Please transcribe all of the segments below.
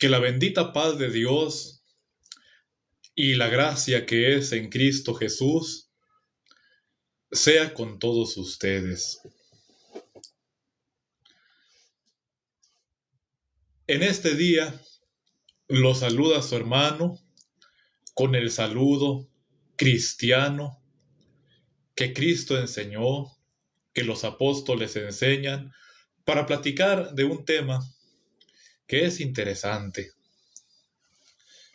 Que la bendita paz de Dios y la gracia que es en Cristo Jesús sea con todos ustedes. En este día lo saluda su hermano con el saludo cristiano que Cristo enseñó, que los apóstoles enseñan, para platicar de un tema que es interesante.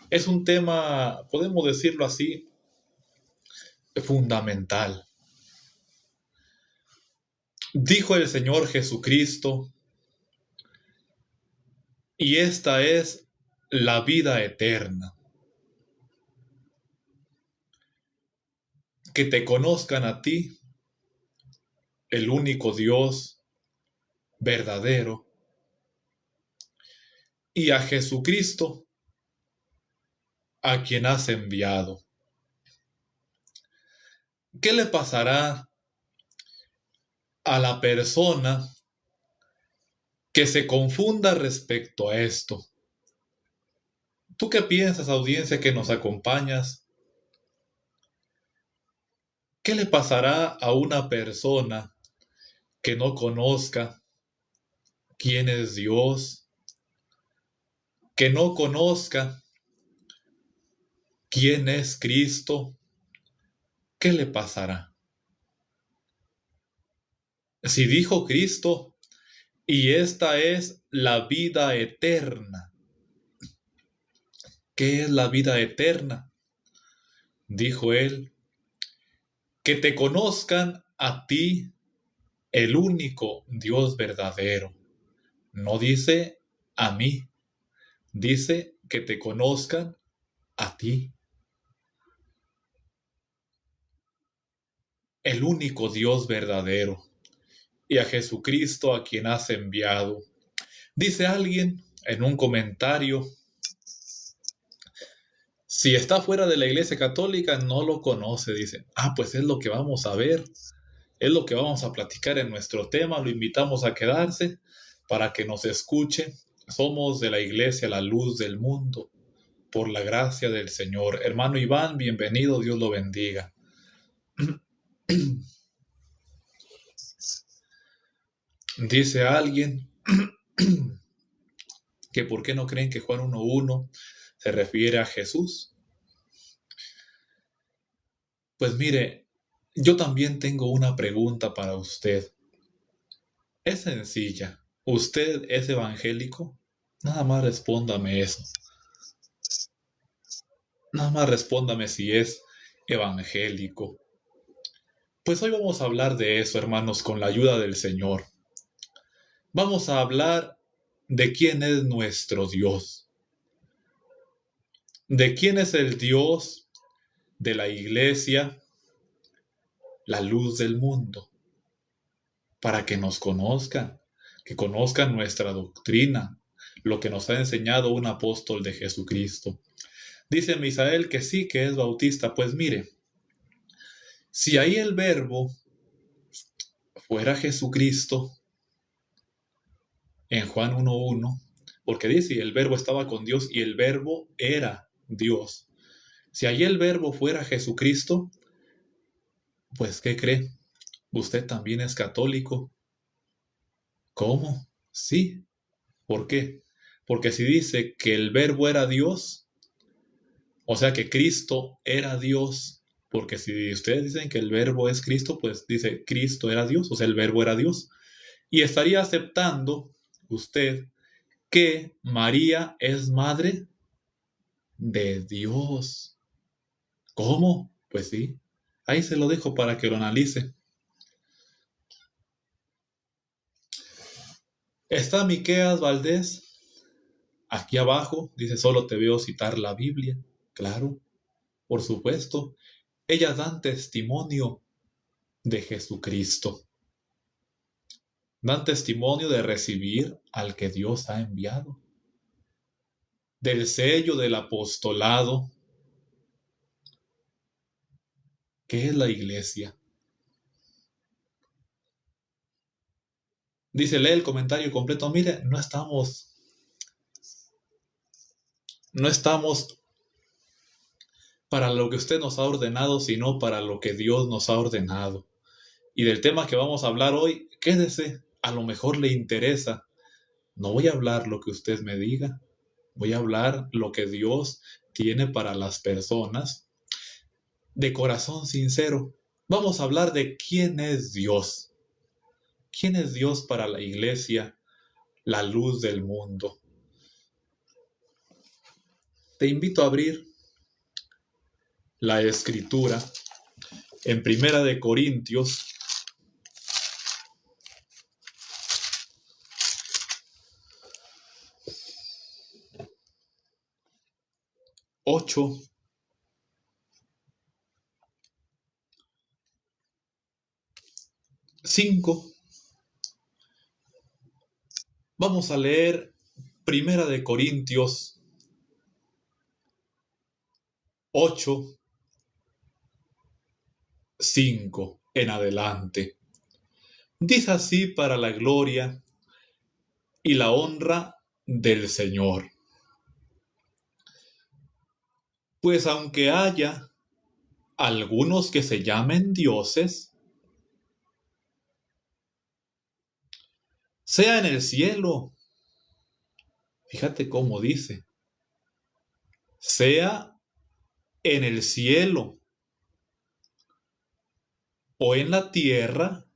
Es un tema, podemos decirlo así, fundamental. Dijo el Señor Jesucristo, y esta es la vida eterna, que te conozcan a ti, el único Dios verdadero, y a Jesucristo, a quien has enviado. ¿Qué le pasará a la persona que se confunda respecto a esto? ¿Tú qué piensas, audiencia que nos acompañas? ¿Qué le pasará a una persona que no conozca quién es Dios, que no conozca quién es Cristo? ¿Qué le pasará? Si dijo Cristo, y esta es la vida eterna. ¿Qué es la vida eterna? Dijo él, que te conozcan a ti, el único Dios verdadero. No dice a mí, dice que te conozcan a ti, el único Dios verdadero, y a Jesucristo a quien has enviado. Dice alguien en un comentario, si está fuera de la Iglesia Católica no lo conoce, dice. Pues es lo que vamos a ver, es lo que vamos a platicar en nuestro tema, lo invitamos a quedarse para que nos escuche. Somos de la Iglesia La Luz del Mundo, por la gracia del Señor. Hermano Iván, bienvenido, Dios lo bendiga. Dice alguien que por qué no creen que Juan 1:1 se refiere a Jesús. Pues mire, yo también tengo una pregunta para usted. Es sencilla. ¿Usted es evangélico? Nada más respóndame eso. Nada más respóndame si es evangélico. Pues hoy vamos a hablar de eso, hermanos, con la ayuda del Señor. Vamos a hablar de quién es nuestro Dios. De quién es el Dios de la Iglesia, la luz del mundo. Para que nos conozcan, que conozcan nuestra doctrina, lo que nos ha enseñado un apóstol de Jesucristo. Dice Misael que sí, que es bautista. Pues mire, si ahí el verbo fuera Jesucristo, en Juan 1:1, porque dice, el verbo estaba con Dios y el verbo era Dios. Si ahí el verbo fuera Jesucristo, pues ¿qué cree? Usted también es católico. ¿Cómo? Sí. ¿Por qué? Porque si dice que el verbo era Dios, o sea que Cristo era Dios, porque si ustedes dicen que el verbo es Cristo, pues dice Cristo era Dios, o sea, el verbo era Dios. Y estaría aceptando usted que María es madre de Dios. ¿Cómo? Pues sí. Ahí se lo dejo para que lo analice. Está Miqueas Valdés. Aquí abajo dice, solo te veo citar la Biblia. Claro, por supuesto. Ellas dan testimonio de Jesucristo. Dan testimonio de recibir al que Dios ha enviado. Del sello del apostolado, que es la iglesia. Dice, lee el comentario completo. Mire, no estamos no estamos para lo que usted nos ha ordenado, sino para lo que Dios nos ha ordenado. Y del tema que vamos a hablar hoy, quédese, a lo mejor le interesa. No voy a hablar lo que usted me diga, voy a hablar lo que Dios tiene para las personas de corazón sincero. Vamos a hablar de quién es Dios. ¿Quién es Dios para la iglesia, la luz del mundo? Te invito a abrir la escritura en Primera de Corintios 8, 5. Vamos a leer Primera de Corintios 8, 5 en adelante. Dice así: para la gloria y la honra del Señor. Pues aunque haya algunos que se llamen dioses, sea en el cielo, fíjate cómo dice, sea en el cielo o en la tierra,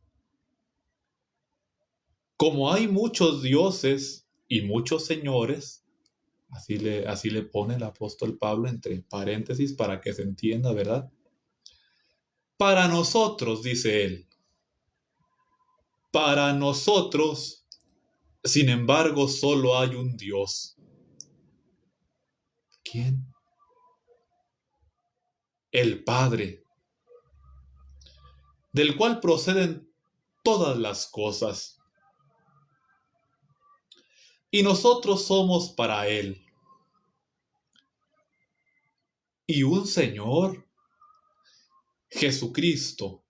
como hay muchos dioses y muchos señores, así le pone el apóstol Pablo entre paréntesis para que se entienda, ¿verdad? Para nosotros, dice él, para nosotros, sin embargo, solo hay un Dios. ¿Quién? El Padre, del cual proceden todas las cosas. Y nosotros somos para Él. Y un Señor, Jesucristo,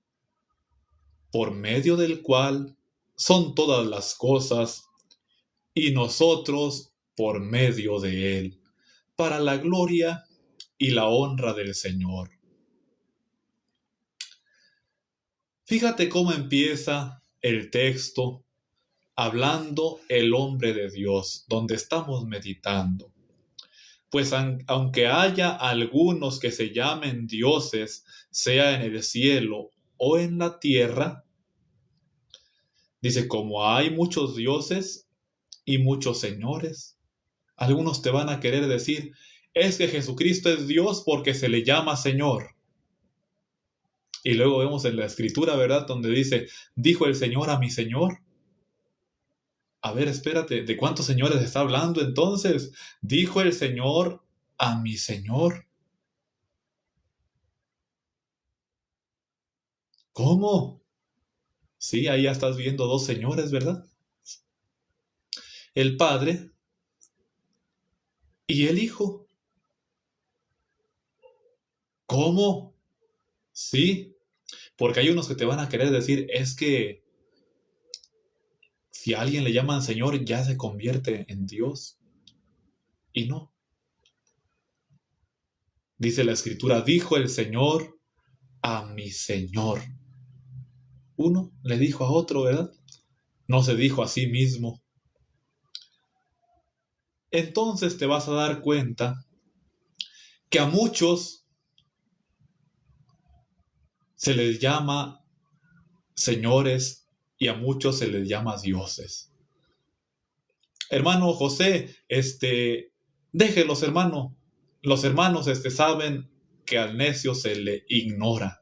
por medio del cual son todas las cosas, y nosotros por medio de Él, para la gloria y la honra del Señor. Fíjate cómo empieza el texto hablando el hombre de Dios, donde estamos meditando. Pues aunque haya algunos que se llamen dioses, sea en el cielo o en la tierra, dice, como hay muchos dioses y muchos señores, algunos te van a querer decir, es que Jesucristo es Dios porque se le llama Señor. Y luego vemos en la escritura, ¿verdad? Donde dice, dijo el Señor a mi Señor. A ver, espérate, ¿de cuántos señores está hablando entonces? Dijo el Señor a mi Señor. ¿Cómo? Sí, ahí ya estás viendo dos señores, ¿verdad? El Padre y el Hijo. ¿Cómo? Sí, porque hay unos que te van a querer decir, es que si a alguien le llaman Señor, ya se convierte en Dios. Y no. Dice la Escritura, dijo el Señor a mi Señor. Uno le dijo a otro, ¿verdad? No se dijo a sí mismo. Entonces te vas a dar cuenta que a muchos se les llama señores y a muchos se les llama dioses. Hermano José, déjelos, hermano. Los hermanos saben que al necio se le ignora.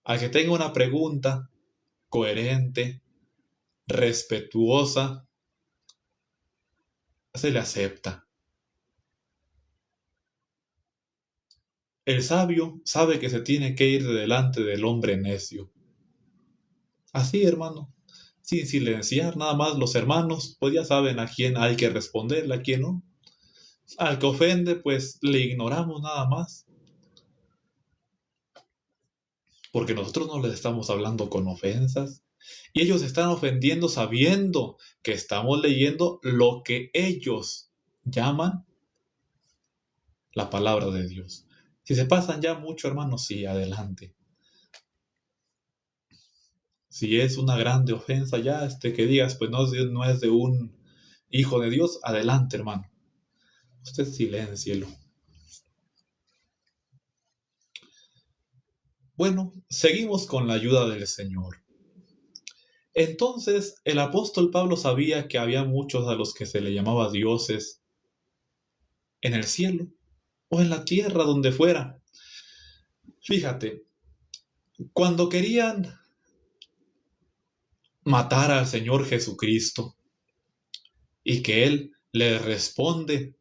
Al que tenga una pregunta coherente, respetuosa, se le acepta. El sabio sabe que se tiene que ir de delante del hombre necio. Así, hermano, sin silenciar nada más los hermanos, pues ya saben a quién hay que responderle, a quién no. Al que ofende, pues le ignoramos nada más. Porque nosotros no les estamos hablando con ofensas. Y ellos están ofendiendo sabiendo que estamos leyendo lo que ellos llaman la palabra de Dios. Si se pasan ya mucho, hermanos, sí, adelante. Si es una grande ofensa ya, que digas, pues no es de un hijo de Dios, adelante, hermano. Usted siléncielo. Bueno, seguimos con la ayuda del Señor. Entonces, el apóstol Pablo sabía que había muchos a los que se le llamaba dioses en el cielo o en la tierra, donde fuera. Fíjate, cuando querían matar al Señor Jesucristo y que Él les responde,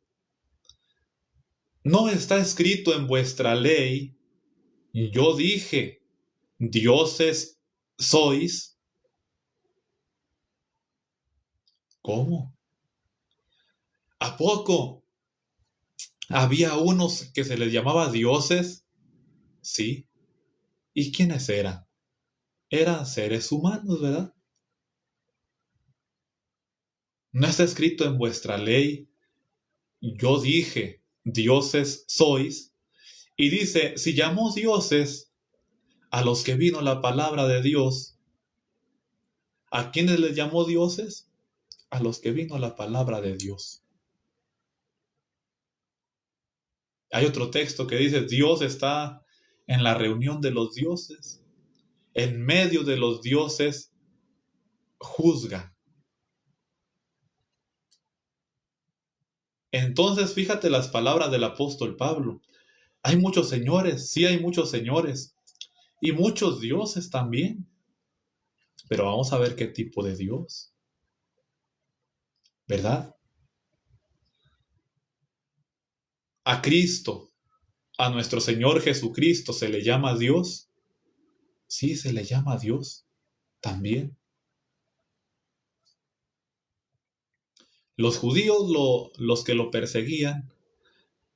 no está escrito en vuestra ley, y yo dije, dioses sois. ¿Cómo? ¿A poco había unos que se les llamaba dioses? Sí. ¿Y quiénes eran? Eran seres humanos, ¿verdad? No está escrito en vuestra ley, yo dije, dioses sois. Y dice, si llamó dioses a los que vino la palabra de Dios, ¿a quiénes les llamó dioses? A los que vino la palabra de Dios. Hay otro texto que dice, Dios está en la reunión de los dioses. En medio de los dioses juzga. Entonces, fíjate las palabras del apóstol Pablo. Hay muchos señores, sí hay muchos señores, y muchos dioses también. Pero vamos a ver qué tipo de Dios, ¿verdad? A Cristo, a nuestro Señor Jesucristo, ¿se le llama Dios? Sí, se le llama Dios también. Los judíos, los que lo perseguían,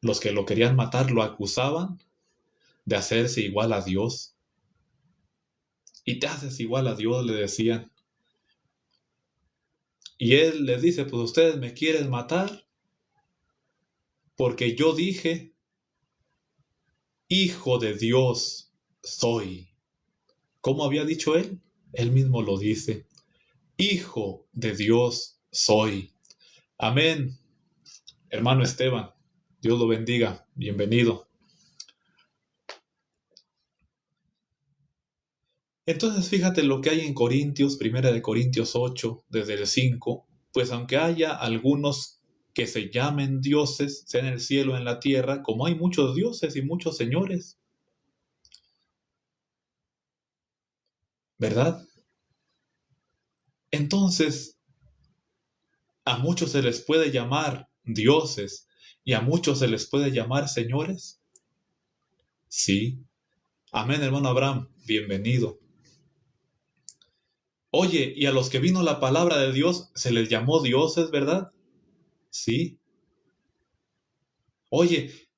los que lo querían matar, lo acusaban de hacerse igual a Dios. Y te haces igual a Dios, le decían. Y él les dice, pues ustedes me quieren matar porque yo dije, hijo de Dios soy. ¿Cómo había dicho él? Él mismo lo dice, hijo de Dios soy. Amén. Hermano Esteban, Dios lo bendiga. Bienvenido. Entonces fíjate lo que hay en Corintios, 1 8, desde el 5, pues aunque haya algunos que se llamen dioses, sea en el cielo o en la tierra, como hay muchos dioses y muchos señores, ¿verdad? Entonces, a muchos se les puede llamar dioses y a muchos se les puede llamar señores. Sí. Amén, hermano Abraham, bienvenido. Oye, y a los que vino la palabra de Dios se les llamó dioses, ¿verdad? Sí. Oye,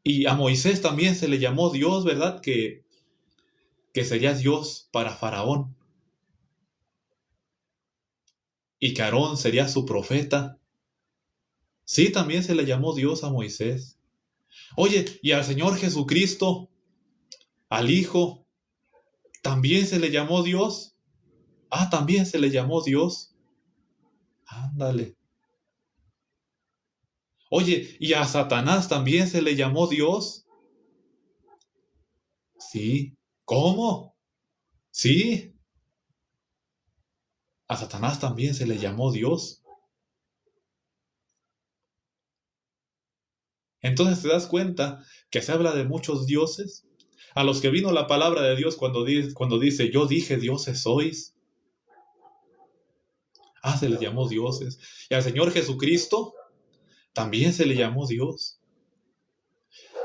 y a Moisés también se le llamó Dios, ¿verdad? Que sería Dios para Faraón. Y que Aarón sería su profeta. Sí, también se le llamó Dios a Moisés. Oye, y al Señor Jesucristo, al Hijo, también se le llamó Dios. Ah, también se le llamó Dios. Ándale. Oye, ¿y a Satanás también se le llamó Dios? Sí. ¿Cómo? Sí. A Satanás también se le llamó Dios. Entonces te das cuenta que se habla de muchos dioses, a los que vino la palabra de Dios cuando dice, yo dije dioses sois. Ah, se les llamó dioses. Y al Señor Jesucristo también se le llamó Dios.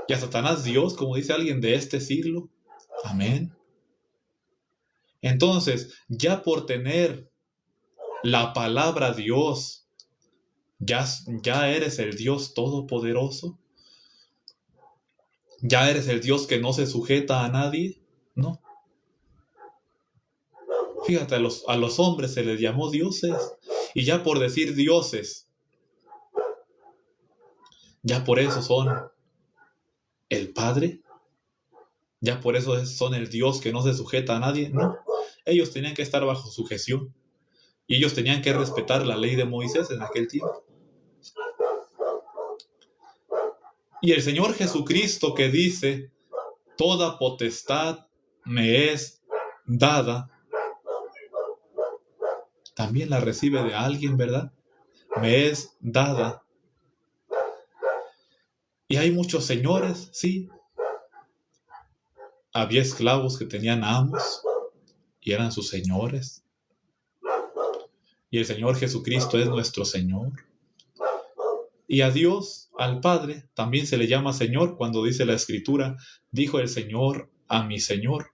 Y a Satanás Dios, como dice alguien de este siglo. Amén. Entonces, ya por tener la palabra Dios, ya eres el Dios todopoderoso. ¿Ya eres el Dios que no se sujeta a nadie? No. Fíjate, a los hombres se les llamó dioses. Y ya por decir dioses, ya por eso son el Padre, ya por eso son el Dios que no se sujeta a nadie. No, ellos tenían que estar bajo sujeción y ellos tenían que respetar la ley de Moisés en aquel tiempo. Y el Señor Jesucristo, que dice, toda potestad me es dada, también la recibe de alguien, ¿verdad? Me es dada. Y hay muchos señores, sí. Había esclavos que tenían amos y eran sus señores. Y el Señor Jesucristo es nuestro Señor. Y a Dios, al Padre, también se le llama Señor cuando dice la Escritura, dijo el Señor a mi Señor.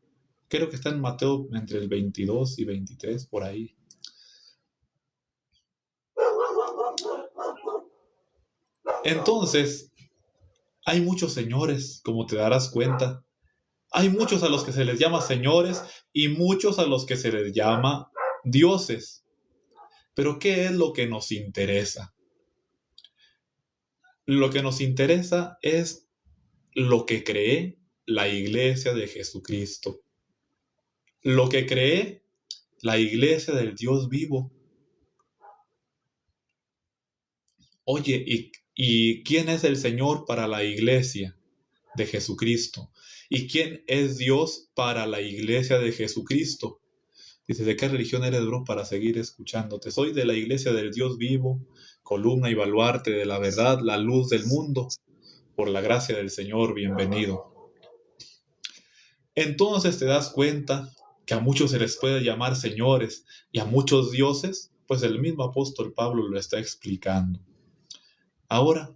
Creo que está en Mateo entre el 22 y 23, por ahí. Entonces, hay muchos señores, como te darás cuenta. Hay muchos a los que se les llama señores y muchos a los que se les llama dioses. Pero ¿qué es lo que nos interesa? Lo que nos interesa es lo que cree la Iglesia de Jesucristo. Lo que cree la Iglesia del Dios vivo. Oye, ¿y quién es el Señor para la Iglesia de Jesucristo? ¿Y quién es Dios para la Iglesia de Jesucristo? Dice, ¿de qué religión eres, bro, para seguir escuchándote? Soy de la Iglesia del Dios vivo, columna y baluarte de la verdad, la luz del mundo. Por la gracia del Señor, bienvenido. Entonces te das cuenta que a muchos se les puede llamar señores y a muchos dioses, pues el mismo apóstol Pablo lo está explicando. Ahora,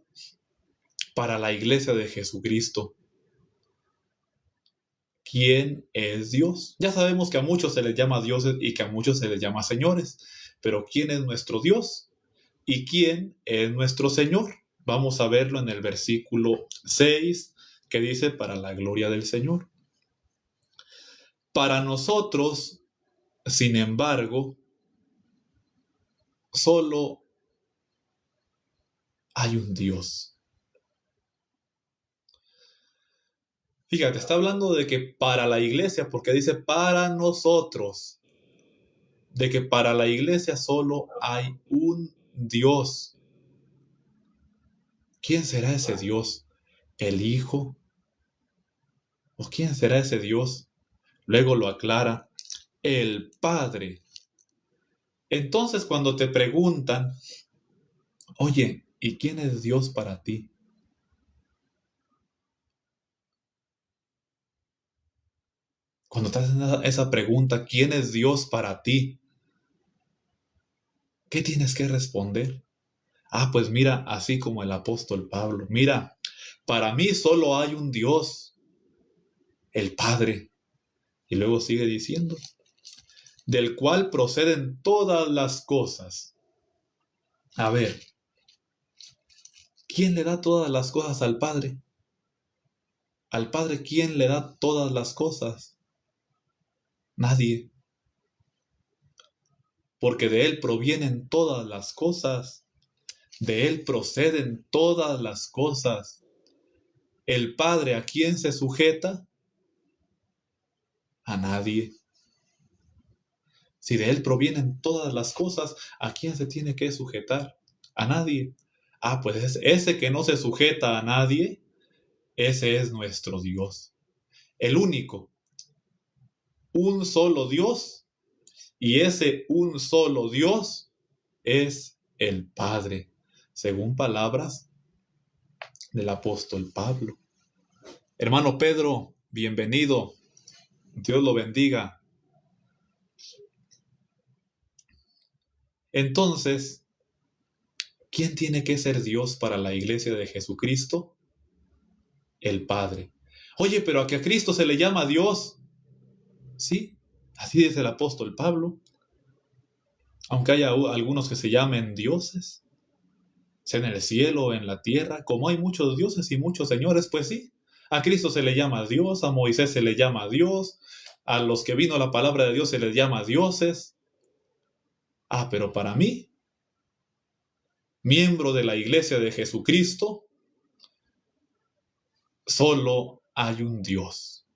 para la Iglesia de Jesucristo, ¿quién es Dios? Ya sabemos que a muchos se les llama dioses y que a muchos se les llama señores, pero ¿quién es nuestro Dios? ¿Y quién es nuestro Señor? Vamos a verlo en el versículo 6, que dice, para la gloria del Señor. Para nosotros, sin embargo, solo hay un Dios. Fíjate, está hablando de que para la iglesia, porque dice para nosotros, de que para la iglesia solo hay un Dios. ¿Quién será ese Dios? ¿El Hijo? ¿O quién será ese Dios? Luego lo aclara, el Padre. Entonces cuando te preguntan, oye, ¿y quién es Dios para ti? Cuando te hacen esa pregunta, ¿quién es Dios para ti? ¿Qué tienes que responder? Ah, pues mira, así como el apóstol Pablo, mira, para mí solo hay un Dios, el Padre. Y luego sigue diciendo, del cual proceden todas las cosas. A ver, ¿quién le da todas las cosas al Padre? Al Padre, ¿quién le da todas las cosas? Nadie. Porque de Él provienen todas las cosas. De Él proceden todas las cosas. El Padre, ¿a quién se sujeta? A nadie. Si de Él provienen todas las cosas, ¿a quién se tiene que sujetar? A nadie. Ah, pues ese que no se sujeta a nadie, ese es nuestro Dios. El único. Un solo Dios. Y ese un solo Dios es el Padre, según palabras del apóstol Pablo. Hermano Pedro, bienvenido. Dios lo bendiga. Entonces, ¿quién tiene que ser Dios para la iglesia de Jesucristo? El Padre. Oye, pero a que a Cristo se le llama Dios. Sí, así dice el apóstol Pablo. Aunque haya algunos que se llamen dioses, sea en el cielo o en la tierra, como hay muchos dioses y muchos señores, pues sí, a Cristo se le llama Dios, a Moisés se le llama Dios, a los que vino la palabra de Dios se les llama dioses. Ah, pero para mí, miembro de la iglesia de Jesucristo, solo hay un Dios.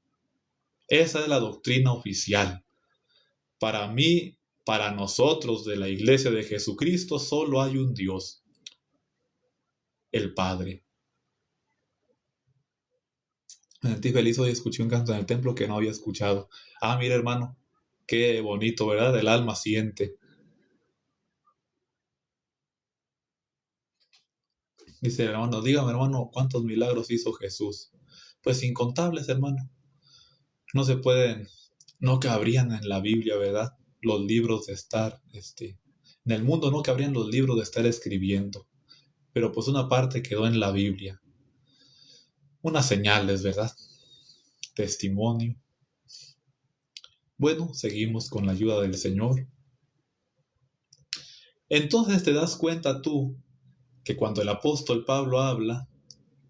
Esa es la doctrina oficial. Para mí, para nosotros de la Iglesia de Jesucristo, solo hay un Dios, el Padre. Me sentí feliz hoy, escuché un canto en el templo que no había escuchado. Ah, mira, hermano, qué bonito, ¿verdad? El alma siente. Dice el hermano, dígame, hermano, ¿cuántos milagros hizo Jesús? Pues incontables, hermano. No se pueden, no cabrían en la Biblia, ¿verdad? Los libros de estar, en el mundo no cabrían los libros de estar escribiendo. Pero pues una parte quedó en la Biblia. Unas señales, ¿verdad? Testimonio. Bueno, seguimos con la ayuda del Señor. Entonces te das cuenta tú que cuando el apóstol Pablo habla,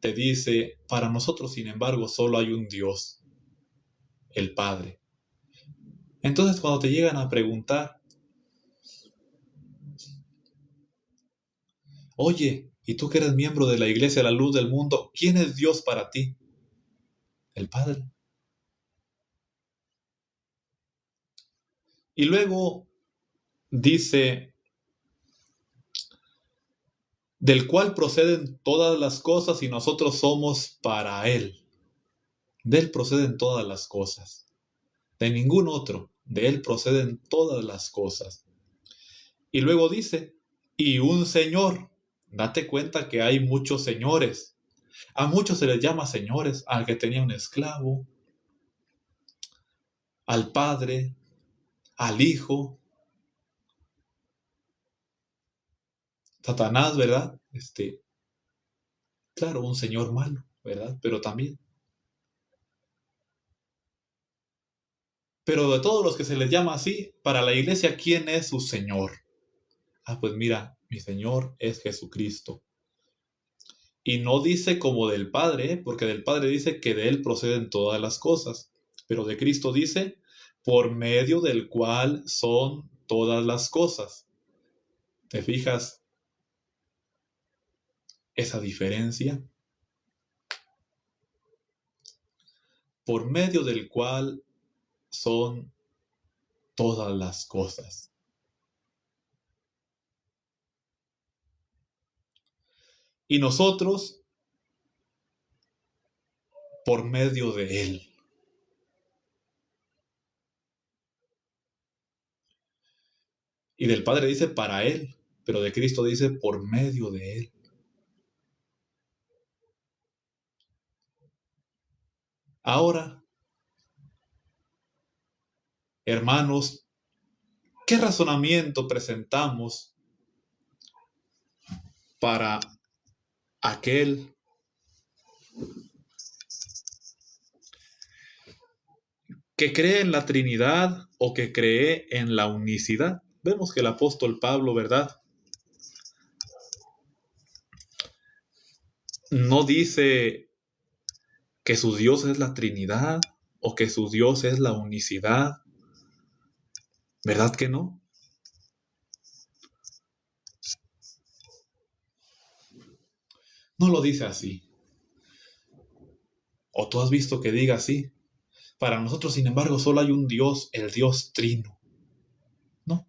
te dice, para nosotros, sin embargo, solo hay un Dios, el Padre. Entonces cuando te llegan a preguntar, oye, ¿y tú que eres miembro de la Iglesia La Luz del Mundo, quién es Dios para ti? El Padre. Y luego dice, del cual proceden todas las cosas y nosotros somos para Él. De Él proceden todas las cosas. De ningún otro. De Él proceden todas las cosas. Y luego dice, y un Señor. Date cuenta que hay muchos señores. A muchos se les llama señores. Al que tenía un esclavo, al Padre, al Hijo, Satanás, ¿verdad? Claro, un señor malo, ¿verdad? Pero también. Pero de todos los que se les llama así, para la iglesia, ¿quién es su Señor? Ah, pues mira, mi Señor es Jesucristo. Y no dice como del Padre, porque del Padre dice que de Él proceden todas las cosas. Pero de Cristo dice, por medio del cual son todas las cosas. ¿Te fijas esa diferencia? Por medio del cual son todas las cosas. Y nosotros, por medio de Él. Y del Padre dice para Él, pero de Cristo dice por medio de Él. Ahora, hermanos, ¿qué razonamiento presentamos para aquel que cree en la Trinidad o que cree en la unicidad? Vemos que el apóstol Pablo, ¿verdad? No dice que su Dios es la Trinidad o que su Dios es la unicidad. ¿Verdad que no? No lo dice así. ¿O tú has visto que diga así? Para nosotros, sin embargo, solo hay un Dios, el Dios trino. ¿No?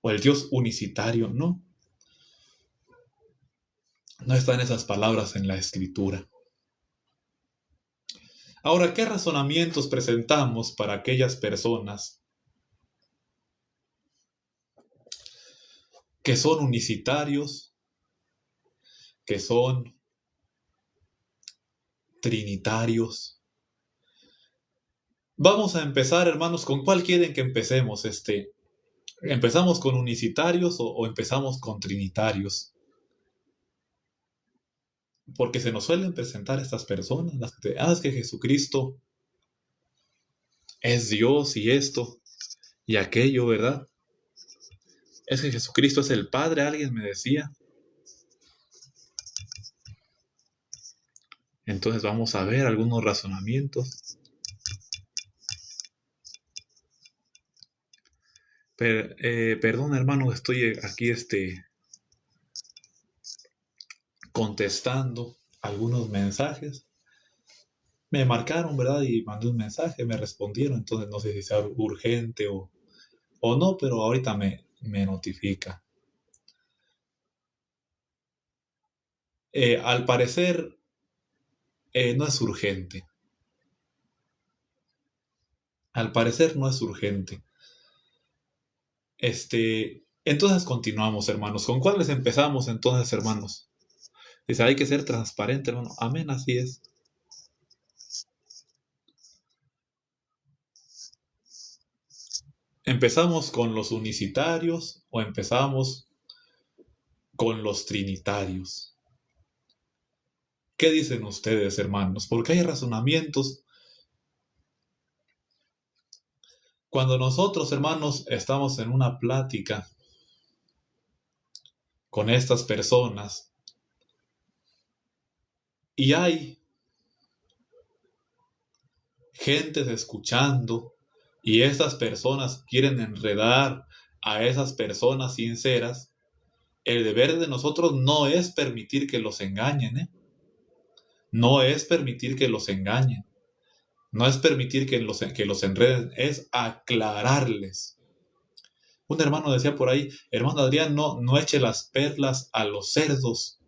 O el Dios unicitario. No. No están esas palabras en la Escritura. Ahora, ¿qué razonamientos presentamos para aquellas personas que son unicitarios, que son trinitarios? Vamos a empezar, hermanos, ¿con cuál quieren que empecemos? ¿Empezamos con unicitarios o empezamos con trinitarios? Porque se nos suelen presentar estas personas, las que es que Jesucristo es Dios y esto y aquello, ¿verdad? Es que Jesucristo es el Padre, alguien me decía. Entonces vamos a ver algunos razonamientos. Perdón, hermano, estoy aquí contestando algunos mensajes. Me marcaron, ¿verdad? Y mandé un mensaje, me respondieron, entonces no sé si sea urgente o no, pero ahorita me notifica. Al parecer no es urgente. Al parecer no es urgente. Entonces continuamos, hermanos. ¿Con cuáles empezamos entonces, hermanos? Dice, hay que ser transparente, hermano. Amén, así es. ¿Empezamos con los unicitarios o empezamos con los trinitarios? ¿Qué dicen ustedes, hermanos? Porque hay razonamientos. Cuando nosotros, hermanos, estamos en una plática con estas personas y hay gentes escuchando y estas personas quieren enredar a esas personas sinceras, el deber de nosotros no es permitir que los engañen, ¿eh? No es permitir que los engañen. No es permitir que los enreden, es aclararles. Un hermano decía por ahí, hermano Adrián, no eche las perlas a los cerdos.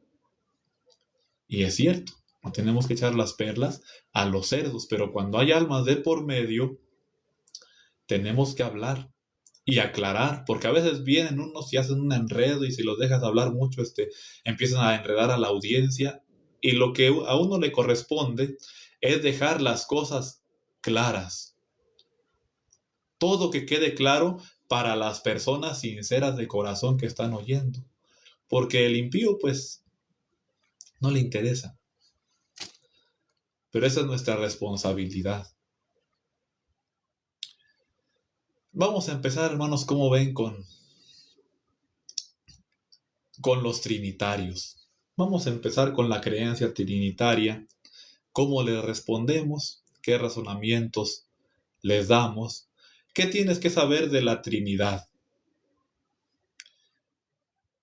Y es cierto, no tenemos que echar las perlas a los cerdos, pero cuando hay almas de por medio, tenemos que hablar y aclarar, porque a veces vienen unos y hacen un enredo y si los dejas hablar mucho, empiezan a enredar a la audiencia y lo que a uno le corresponde es dejar las cosas claras. Todo que quede claro para las personas sinceras de corazón que están oyendo, porque el impío pues no le interesa, pero esa es nuestra responsabilidad. Vamos a empezar, hermanos, ¿cómo ven con los trinitarios? Vamos a empezar con la creencia trinitaria, cómo les respondemos, qué razonamientos les damos, qué tienes que saber de la Trinidad.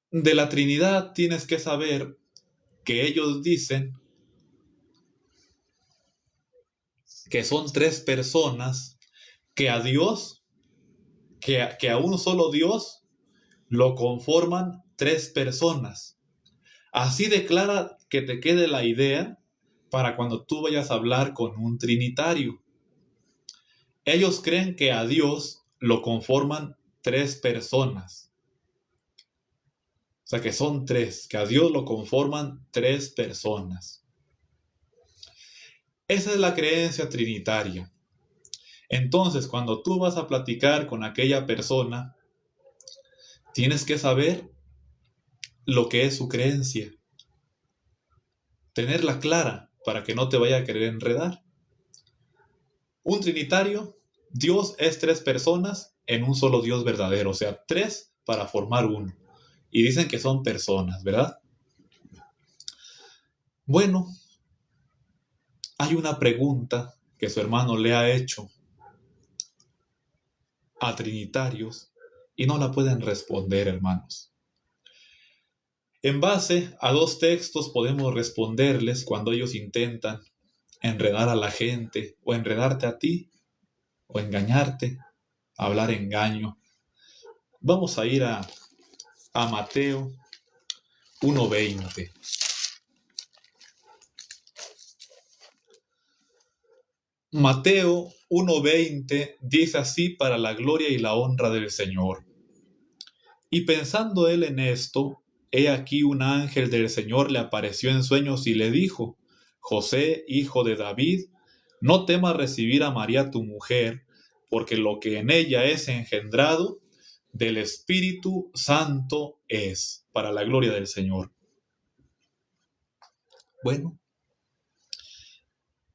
De la Trinidad tienes que saber que ellos dicen que son tres personas, que a Dios, que a un solo Dios lo conforman tres personas. Así declara que te quede la idea para cuando tú vayas a hablar con un trinitario. Ellos creen que a Dios lo conforman tres personas. O sea que son tres, que a Dios lo conforman tres personas. Esa es la creencia trinitaria. Entonces, cuando tú vas a platicar con aquella persona, tienes que saber lo que es su creencia. Tenerla clara para que no te vaya a querer enredar. Un trinitario, Dios es tres personas en un solo Dios verdadero, o sea, tres para formar uno. Y dicen que son personas, ¿verdad? Bueno, hay una pregunta que su hermano le ha hecho a trinitarios y no la pueden responder, hermanos. En base a dos textos podemos responderles cuando ellos intentan enredar a la gente o enredarte a ti o engañarte, hablar engaño. Vamos a ir a Mateo 1:20. Mateo 1:20 dice así para la gloria y la honra del Señor. Y pensando él en esto, he aquí un ángel del Señor le apareció en sueños y le dijo, José, hijo de David, no temas recibir a María tu mujer, porque lo que en ella es engendrado del Espíritu Santo es, para la gloria del Señor. Bueno,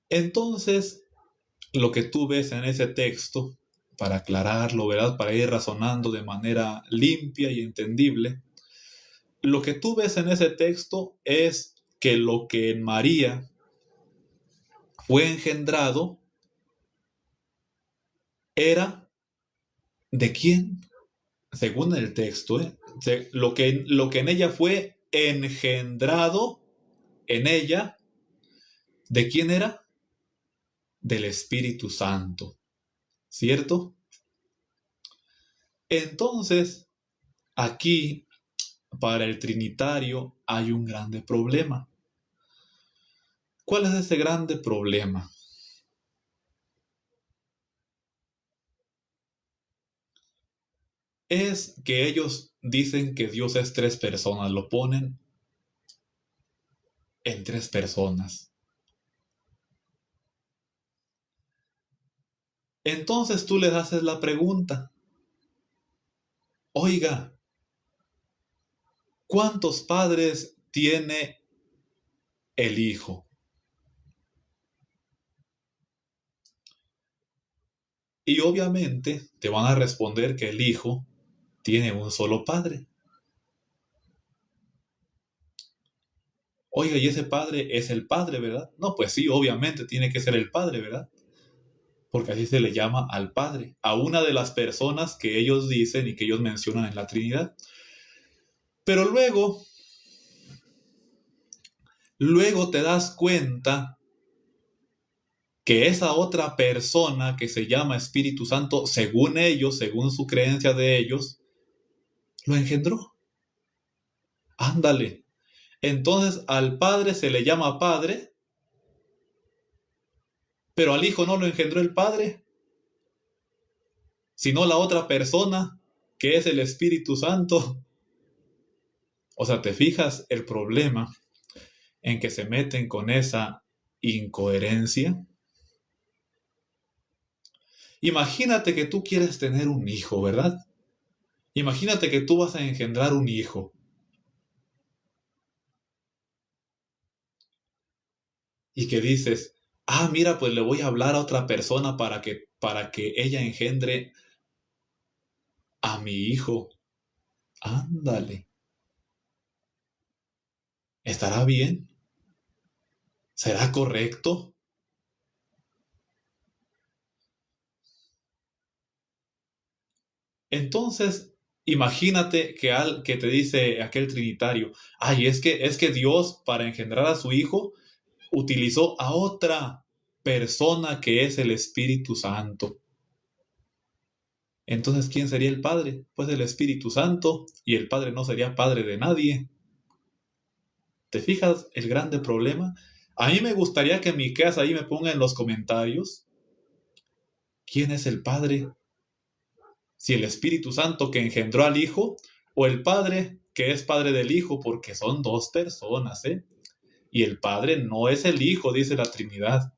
entonces lo que tú ves en ese texto, para aclararlo, ¿verdad? Para ir razonando de manera limpia y entendible, lo que tú ves en ese texto es que lo que en María fue engendrado era ¿de quién? Según el texto, ¿eh? Lo que en ella fue engendrado, en ella, ¿de quién era? del Espíritu Santo, ¿cierto? Entonces, aquí, para el trinitario, hay un grande problema. ¿Cuál es ese grande problema? Es que ellos dicen que Dios es tres personas, lo ponen en tres personas. Entonces tú les haces la pregunta, oiga, ¿cuántos padres tiene el Hijo? Y obviamente te van a responder que el Hijo tiene un solo padre. Oiga, y ese padre es el padre, ¿verdad? No, pues sí, obviamente tiene que ser el padre, ¿verdad? Porque así se le llama al Padre, a una de las personas que ellos dicen y que ellos mencionan en la Trinidad. Pero luego te das cuenta que esa otra persona que se llama Espíritu Santo, según ellos, según su creencia de ellos, lo engendró. Ándale. Entonces al Padre se le llama Padre, pero al Hijo no lo engendró el Padre, sino la otra persona, que es el Espíritu Santo. O sea, ¿te fijas el problema en que se meten con esa incoherencia? Imagínate que tú quieres tener un hijo, ¿verdad? Imagínate que tú vas a engendrar un hijo. Y que dices, ah, mira, pues le voy a hablar a otra persona para que ella engendre a mi hijo. Ándale. ¿Estará bien? ¿Será correcto? Entonces, imagínate que te dice aquel trinitario, ay, es que Dios para engendrar a su hijo utilizó a otra persona que es el Espíritu Santo. Entonces, ¿quién sería el Padre? Pues el Espíritu Santo, y el Padre no sería padre de nadie. ¿Te fijas el grande problema? A mí me gustaría que Miqueas ahí me ponga en los comentarios quién es el Padre, si el Espíritu Santo que engendró al Hijo o el Padre que es Padre del Hijo, porque son dos personas, ¿eh? Y el Padre no es el Hijo, dice la Trinidad.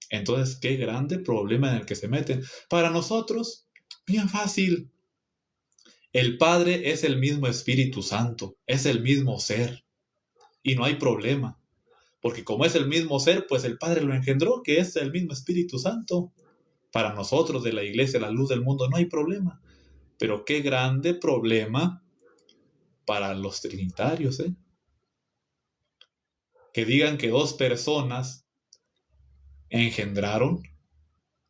Entonces, qué grande problema en el que se meten. Para nosotros, bien fácil. El Padre es el mismo Espíritu Santo, es el mismo ser. Y no hay problema. Porque como es el mismo ser, pues el Padre lo engendró, que es el mismo Espíritu Santo. Para nosotros de la iglesia, la luz del mundo, no hay problema. Pero qué grande problema para los trinitarios, ¿eh? Que digan que dos personas engendraron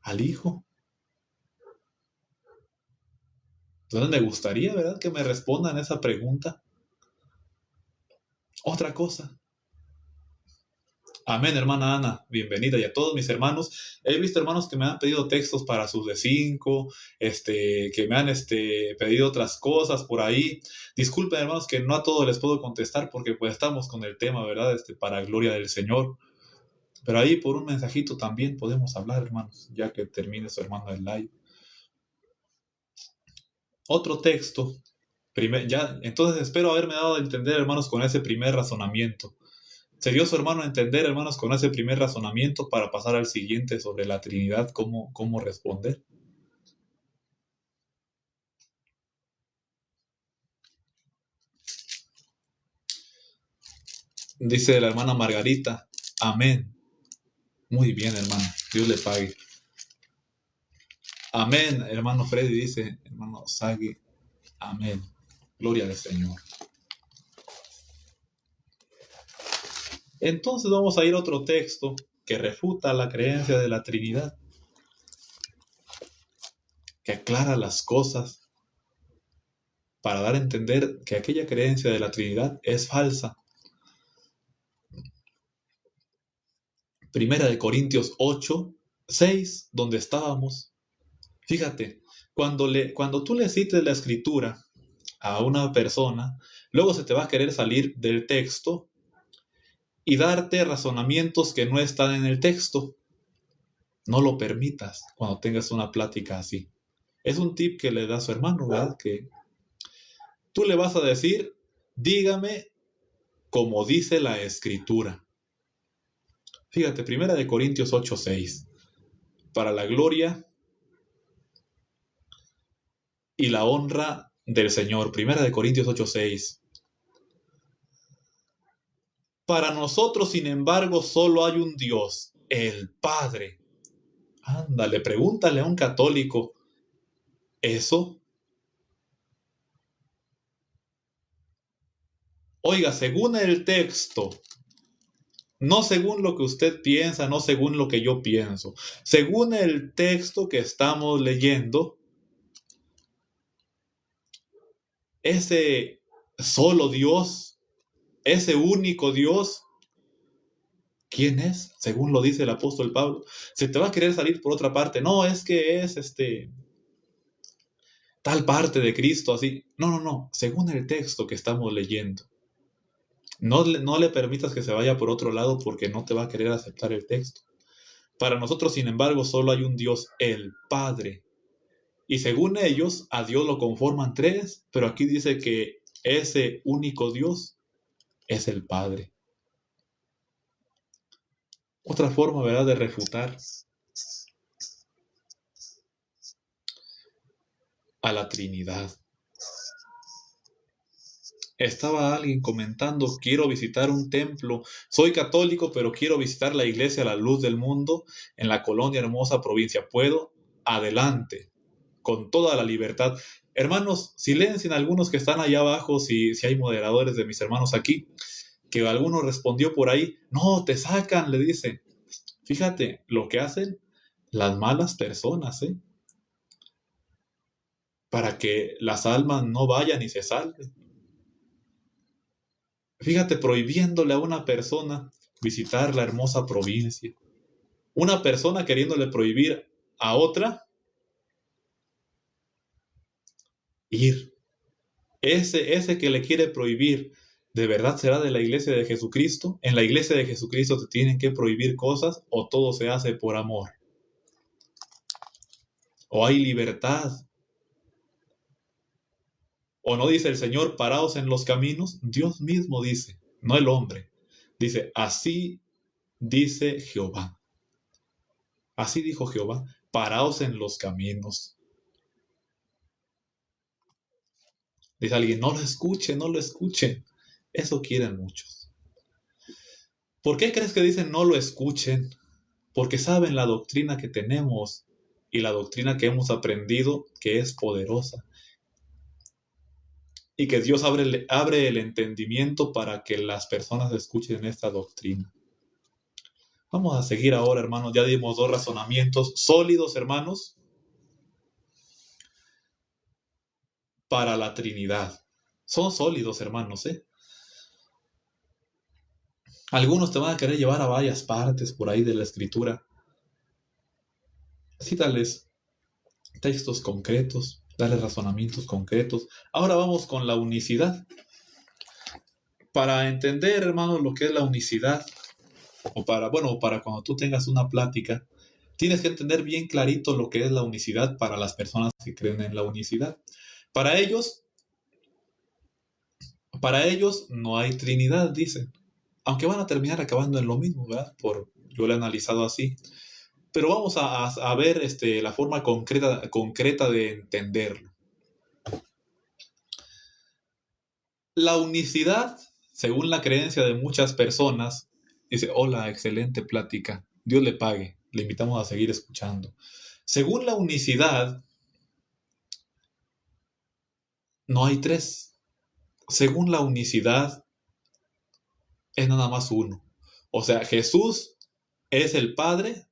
al Hijo. Entonces me gustaría, ¿verdad?, que me respondan esa pregunta. Otra cosa. Amén, hermana Ana, bienvenida. Y a todos mis hermanos, he visto hermanos que me han pedido textos para sus de 5, que me han pedido otras cosas por ahí. Disculpen, hermanos, que no a todos les puedo contestar porque pues estamos con el tema, ¿verdad? Para gloria del Señor. Pero ahí por un mensajito también podemos hablar, hermanos, ya que termine su hermano el live. Otro texto. Entonces espero haberme dado a entender, hermanos, con ese primer razonamiento. Se dio su hermano a entender, hermanos, con ese primer razonamiento para pasar al siguiente sobre la Trinidad, cómo responder. Dice la hermana Margarita, amén. Muy bien, hermano, Dios le pague. Amén, hermano Freddy dice, hermano Sagi, amén. Gloria al Señor. Entonces vamos a ir a otro texto que refuta la creencia de la Trinidad, que aclara las cosas para dar a entender que aquella creencia de la Trinidad es falsa. Primera de Corintios 8:6, donde estábamos. Fíjate, cuando tú le cites la escritura a una persona, luego se te va a querer salir del texto y darte razonamientos que no están en el texto. No lo permitas cuando tengas una plática así. Es un tip que le da a su hermano, ¿verdad? Que tú le vas a decir, dígame como dice la escritura. Fíjate, Primera de Corintios 8:6. Para la gloria y la honra del Señor. Primera de Corintios 8:6. Para nosotros, sin embargo, solo hay un Dios, el Padre. Ándale, pregúntale a un católico eso. Oiga, según el texto, no según lo que usted piensa, no según lo que yo pienso, según el texto que estamos leyendo, ese solo Dios, ese único Dios, ¿quién es? Según lo dice el apóstol Pablo. Se te va a querer salir por otra parte. No, es que es tal parte de Cristo así. No. Según el texto que estamos leyendo. No le permitas que se vaya por otro lado porque no te va a querer aceptar el texto. Para nosotros, sin embargo, solo hay un Dios, el Padre. Y según ellos, a Dios lo conforman tres, pero aquí dice que ese único Dios es el Padre. Otra forma, ¿verdad?, de refutar a la Trinidad. Estaba alguien comentando, quiero visitar un templo, soy católico, pero quiero visitar la iglesia La Luz del Mundo en la colonia Hermosa, provincia. ¿Puedo? Adelante, con toda la libertad. Hermanos, silencien algunos que están allá abajo, si hay moderadores de mis hermanos aquí, que alguno respondió por ahí, no, te sacan, le dice. Fíjate lo que hacen las malas personas, para que las almas no vayan y se salven. Fíjate, prohibiéndole a una persona visitar la hermosa provincia. Una persona queriéndole prohibir a otra ir. Ese que le quiere prohibir, ¿de verdad será de la iglesia de Jesucristo? ¿En la iglesia de Jesucristo te tienen que prohibir cosas o todo se hace por amor? ¿O hay libertad? ¿O no dice el Señor, paraos en los caminos? Dios mismo dice, no el hombre. Dice, así dice Jehová. Así dijo Jehová, paraos en los caminos. Dice alguien, no lo escuchen, no lo escuchen. Eso quieren muchos. ¿Por qué crees que dicen no lo escuchen? Porque saben la doctrina que tenemos y la doctrina que hemos aprendido que es poderosa. Y que Dios abre el entendimiento para que las personas escuchen esta doctrina. Vamos a seguir ahora, hermanos. Ya dimos dos razonamientos sólidos, hermanos, para la Trinidad. Son sólidos, hermanos, Algunos te van a querer llevar a varias partes por ahí de la Escritura. Cítales textos concretos, darles razonamientos concretos. Ahora vamos con la unicidad. Para entender, hermanos, lo que es la unicidad, o para cuando tú tengas una plática, tienes que entender bien clarito lo que es la unicidad para las personas que creen en la unicidad. Para ellos no hay Trinidad, dicen. Aunque van a terminar acabando en lo mismo, ¿verdad? Yo lo he analizado así. Pero vamos a ver la forma concreta de entenderlo. La unicidad, según la creencia de muchas personas, dice, hola, excelente plática, Dios le pague, le invitamos a seguir escuchando. Según la unicidad, no hay tres. Según la unicidad, es nada más uno. O sea, Jesús es el Padre,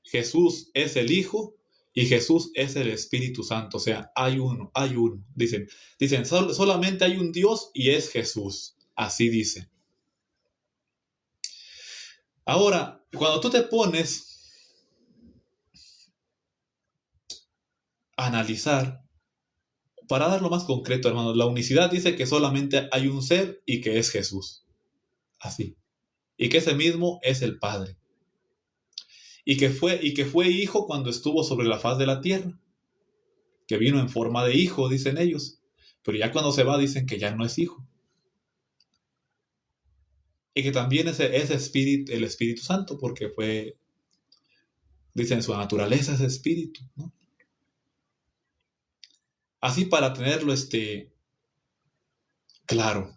Jesús es el Hijo y Jesús es el Espíritu Santo. O sea, hay uno. Dicen solamente hay un Dios y es Jesús. Así dicen. Ahora, cuando tú te pones a analizar, para darlo más concreto, hermanos, la unicidad dice que solamente hay un ser y que es Jesús. Así. Y que ese mismo es el Padre. Y que fue hijo cuando estuvo sobre la faz de la tierra. Que vino en forma de hijo, dicen ellos. Pero ya cuando se va dicen que ya no es hijo. Y que también es espíritu, el Espíritu Santo, porque dicen, su naturaleza es espíritu, ¿no? Así para tenerlo claro.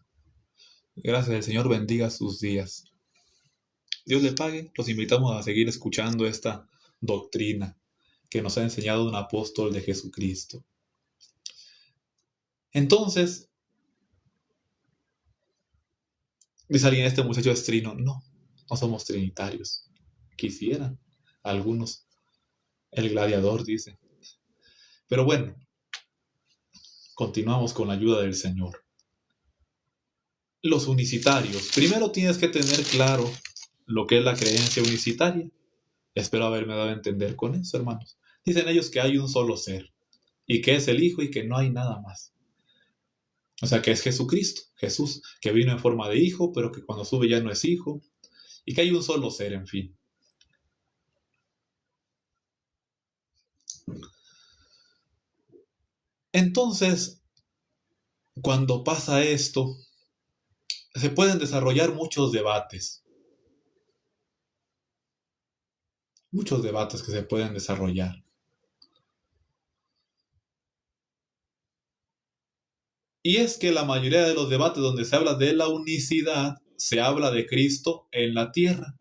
Gracias, el Señor bendiga sus días. Dios le pague. Los invitamos a seguir escuchando esta doctrina que nos ha enseñado un apóstol de Jesucristo. Entonces, dice alguien, este muchacho es trino. No, no somos trinitarios. Quisieran algunos. El gladiador dice. Pero bueno, continuamos con la ayuda del Señor. Los unicitarios. Primero tienes que tener claro lo que es la creencia unicitaria. Espero haberme dado a entender con eso, hermanos. Dicen ellos que hay un solo ser, y que es el Hijo y que no hay nada más. O sea, que es Jesucristo, Jesús, que vino en forma de hijo, pero que cuando sube ya no es hijo, y que hay un solo ser, en fin. Entonces, cuando pasa esto, se pueden desarrollar muchos debates que se pueden desarrollar. Y es que la mayoría de los debates donde se habla de la unicidad, se habla de Cristo en la tierra.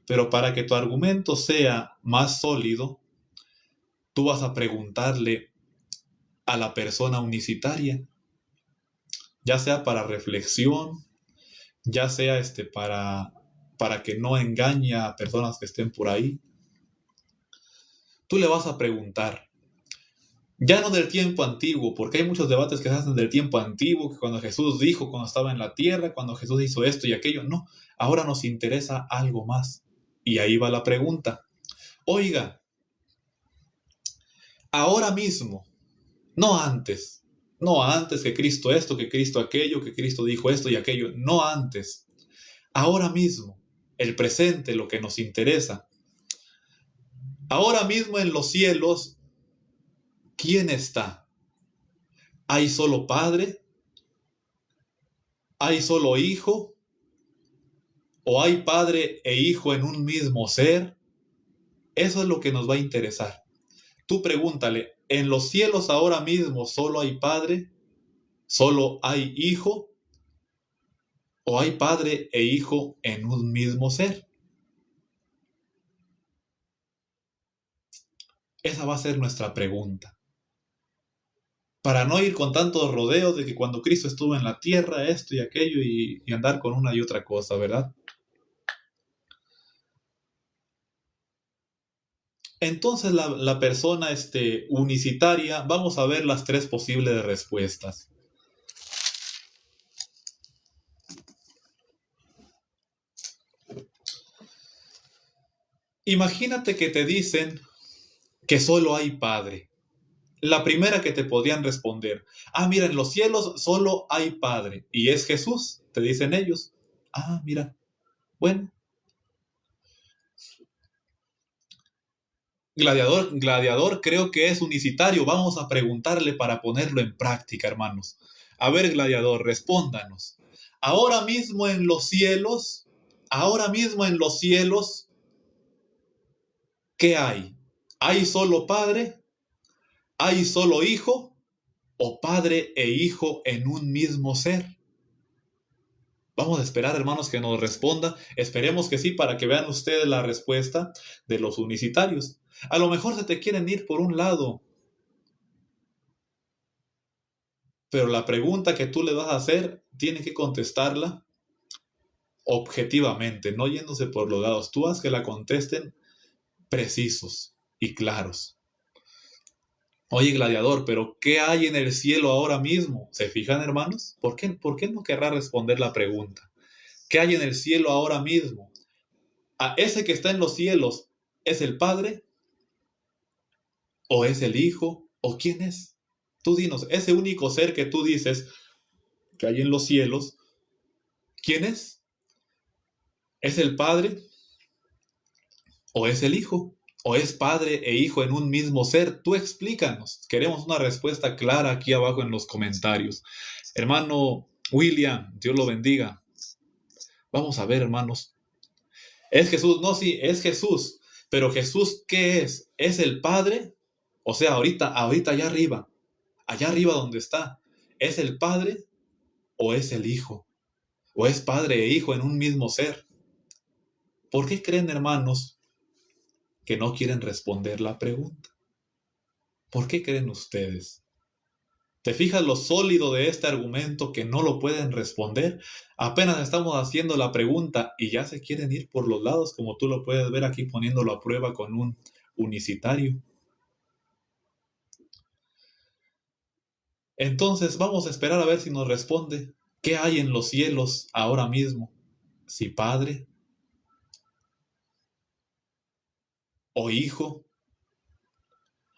Pero para que tu argumento sea más sólido, tú vas a preguntarle a la persona unicitaria, ya sea para reflexión, ya sea para que no engañe a personas que estén por ahí. Tú le vas a preguntar, ya no del tiempo antiguo, porque hay muchos debates que se hacen del tiempo antiguo, que cuando Jesús dijo, cuando estaba en la tierra, cuando Jesús hizo esto y aquello. No, ahora nos interesa algo más. Y ahí va la pregunta. Oiga, ahora mismo, no antes que Cristo esto, que Cristo aquello, que Cristo dijo esto y aquello, no antes. Ahora mismo, el presente, lo que nos interesa. Ahora mismo en los cielos, ¿quién está? ¿Hay solo Padre? ¿Hay solo Hijo? ¿O hay Padre e Hijo en un mismo ser? Eso es lo que nos va a interesar. Tú pregúntale, ¿en los cielos ahora mismo solo hay Padre? ¿Solo hay Hijo? ¿O hay Padre e Hijo en un mismo ser? Esa va a ser nuestra pregunta. Para no ir con tantos rodeos de que cuando Cristo estuvo en la tierra, esto y aquello, y andar con una y otra cosa, ¿verdad? Entonces la persona unicitaria, vamos a ver las tres posibles respuestas. Imagínate que te dicen que solo hay Padre. La primera que te podrían responder, mira, en los cielos solo hay Padre, y es Jesús, te dicen ellos. Mira, bueno. Gladiador creo que es unicitario, vamos a preguntarle para ponerlo en práctica, hermanos. A ver, Gladiador, respóndanos. Ahora mismo en los cielos, ¿qué hay? ¿Hay solo Padre? ¿Hay solo Hijo? ¿O Padre e Hijo en un mismo ser? Vamos a esperar, hermanos, que nos responda. Esperemos que sí, para que vean ustedes la respuesta de los unicitarios. A lo mejor se te quieren ir por un lado, pero la pregunta que tú le vas a hacer, tiene que contestarla objetivamente, no yéndose por los lados. Tú haz que la contesten precisos y claros. Oye, Gladiador, pero ¿qué hay en el cielo ahora mismo? ¿Se fijan, hermanos? ¿Por qué no querrá responder la pregunta? ¿Qué hay en el cielo ahora mismo? ¿A ese que está en los cielos es el Padre? ¿O es el Hijo? ¿O quién es? Tú dinos, ese único ser que tú dices que hay en los cielos, ¿quién es? ¿Es el Padre? ¿O es el Hijo? ¿O es Padre e Hijo en un mismo ser? Tú explícanos. Queremos una respuesta clara aquí abajo en los comentarios. Hermano William, Dios lo bendiga. Vamos a ver, hermanos. ¿Es Jesús? No, sí, es Jesús. Pero Jesús, ¿qué es? ¿Es el Padre? O sea, ahorita allá arriba donde está, ¿es el Padre o es el Hijo? ¿O es Padre e Hijo en un mismo ser? ¿Por qué creen, hermanos, que no quieren responder la pregunta? ¿Por qué creen ustedes? ¿Te fijas lo sólido de este argumento que no lo pueden responder? Apenas estamos haciendo la pregunta y ya se quieren ir por los lados, como tú lo puedes ver aquí poniéndolo a prueba con un unicitario. Entonces vamos a esperar a ver si nos responde. ¿Qué hay en los cielos ahora mismo? ¿Si Padre o Hijo?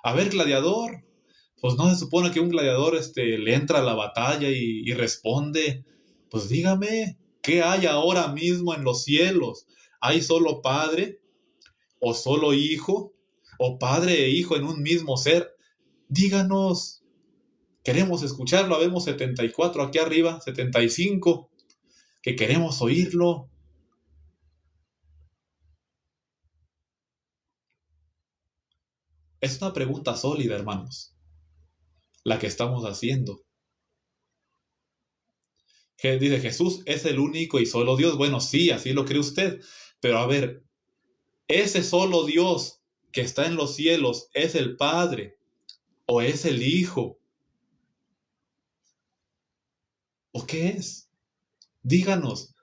A ver, gladiador. Pues no se supone que un gladiador le entra a la batalla y responde. Pues dígame, ¿qué hay ahora mismo en los cielos? ¿Hay solo Padre o solo Hijo? ¿O Padre e Hijo en un mismo ser? Díganos. Queremos escucharlo. Habemos 74 aquí arriba, 75, que queremos oírlo. Es una pregunta sólida, hermanos, la que estamos haciendo. Que dice, Jesús es el único y solo Dios. Bueno, sí, así lo cree usted. Pero a ver, ese solo Dios que está en los cielos, ¿es el Padre o es el Hijo? ¿O qué es? Díganos,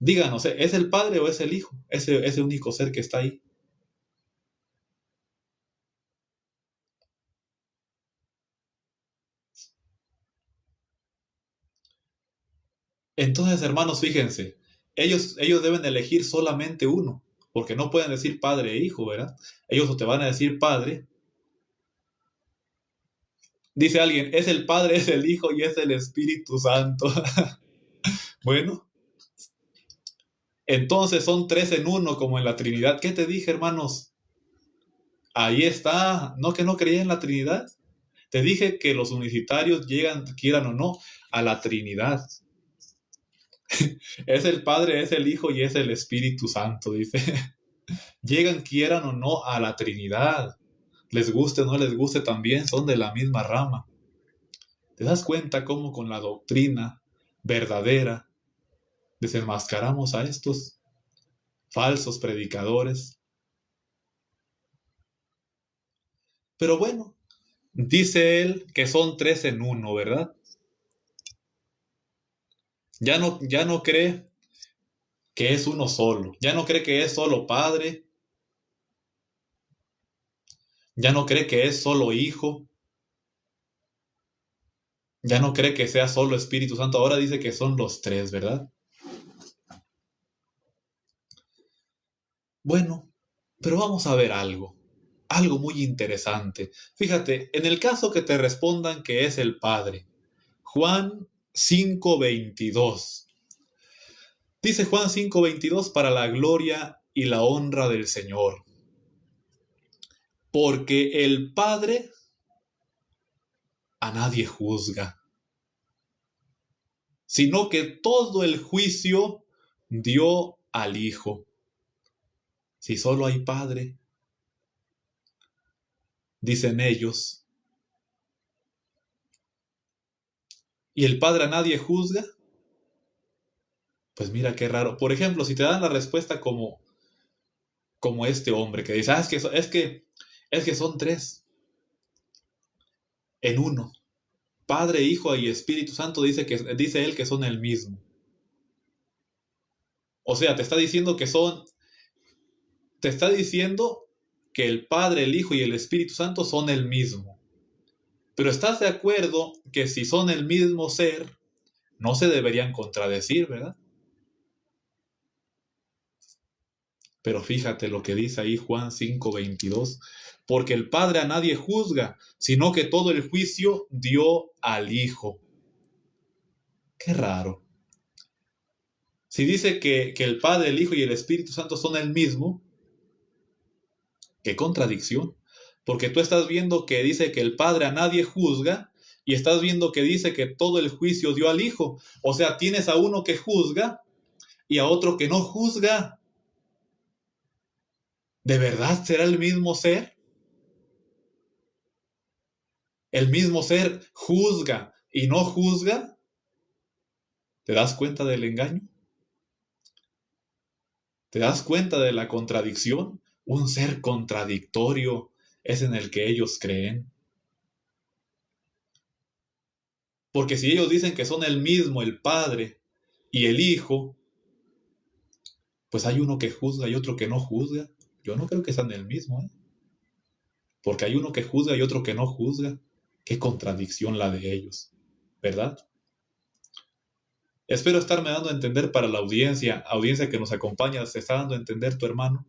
díganos, ¿es el Padre o es el Hijo? Ese único ser que está ahí. Entonces, hermanos, fíjense, ellos deben elegir solamente uno, porque no pueden decir Padre e Hijo, ¿verdad? Ellos o te van a decir Padre. Dice alguien, es el Padre, es el Hijo y es el Espíritu Santo. Bueno, entonces son tres en uno como en la Trinidad. ¿Qué te dije, hermanos? Ahí está. ¿No que no creía en la Trinidad? Te dije que los unicitarios llegan, quieran o no, a la Trinidad. Es el Padre, es el Hijo y es el Espíritu Santo, dice. Llegan, quieran o no, a la Trinidad. Les guste o no les guste también, son de la misma rama. ¿Te das cuenta cómo con la doctrina verdadera desenmascaramos a estos falsos predicadores? Pero bueno, dice él que son tres en uno, ¿verdad? Ya no cree que es uno solo, ya no cree que es solo Padre, ya no cree que es solo Hijo, ya no cree que sea solo Espíritu Santo, ahora dice que son los tres, ¿verdad? Bueno, pero vamos a ver algo muy interesante. Fíjate, en el caso que te respondan que es el Padre, Juan 5:22. Dice Juan 5:22 para la gloria y la honra del Señor. Porque el Padre a nadie juzga, sino que todo el juicio dio al Hijo. Si solo hay Padre, dicen ellos, y el Padre a nadie juzga, pues mira qué raro. Por ejemplo, si te dan la respuesta como este hombre que dice, es que son tres en uno. Padre, Hijo y Espíritu Santo dice él que son el mismo. O sea, te está diciendo que el Padre, el Hijo y el Espíritu Santo son el mismo. Pero estás de acuerdo que si son el mismo ser, no se deberían contradecir, ¿verdad? Pero fíjate lo que dice ahí Juan 5:22. Porque el Padre a nadie juzga, sino que todo el juicio dio al Hijo. Qué raro. Si dice que el Padre, el Hijo y el Espíritu Santo son el mismo, qué contradicción. Porque tú estás viendo que dice que el Padre a nadie juzga y estás viendo que dice que todo el juicio dio al Hijo. O sea, tienes a uno que juzga y a otro que no juzga. ¿De verdad será el mismo ser? ¿El mismo ser juzga y no juzga? ¿Te das cuenta del engaño? ¿Te das cuenta de la contradicción? Un ser contradictorio es en el que ellos creen. Porque si ellos dicen que son el mismo, el Padre y el Hijo, pues hay uno que juzga y otro que no juzga. Yo no creo que sean el mismo, ¿eh? Porque hay uno que juzga y otro que no juzga. Qué contradicción la de ellos, ¿verdad? Espero estarme dando a entender para la audiencia que nos acompaña. ¿Se está dando a entender tu hermano?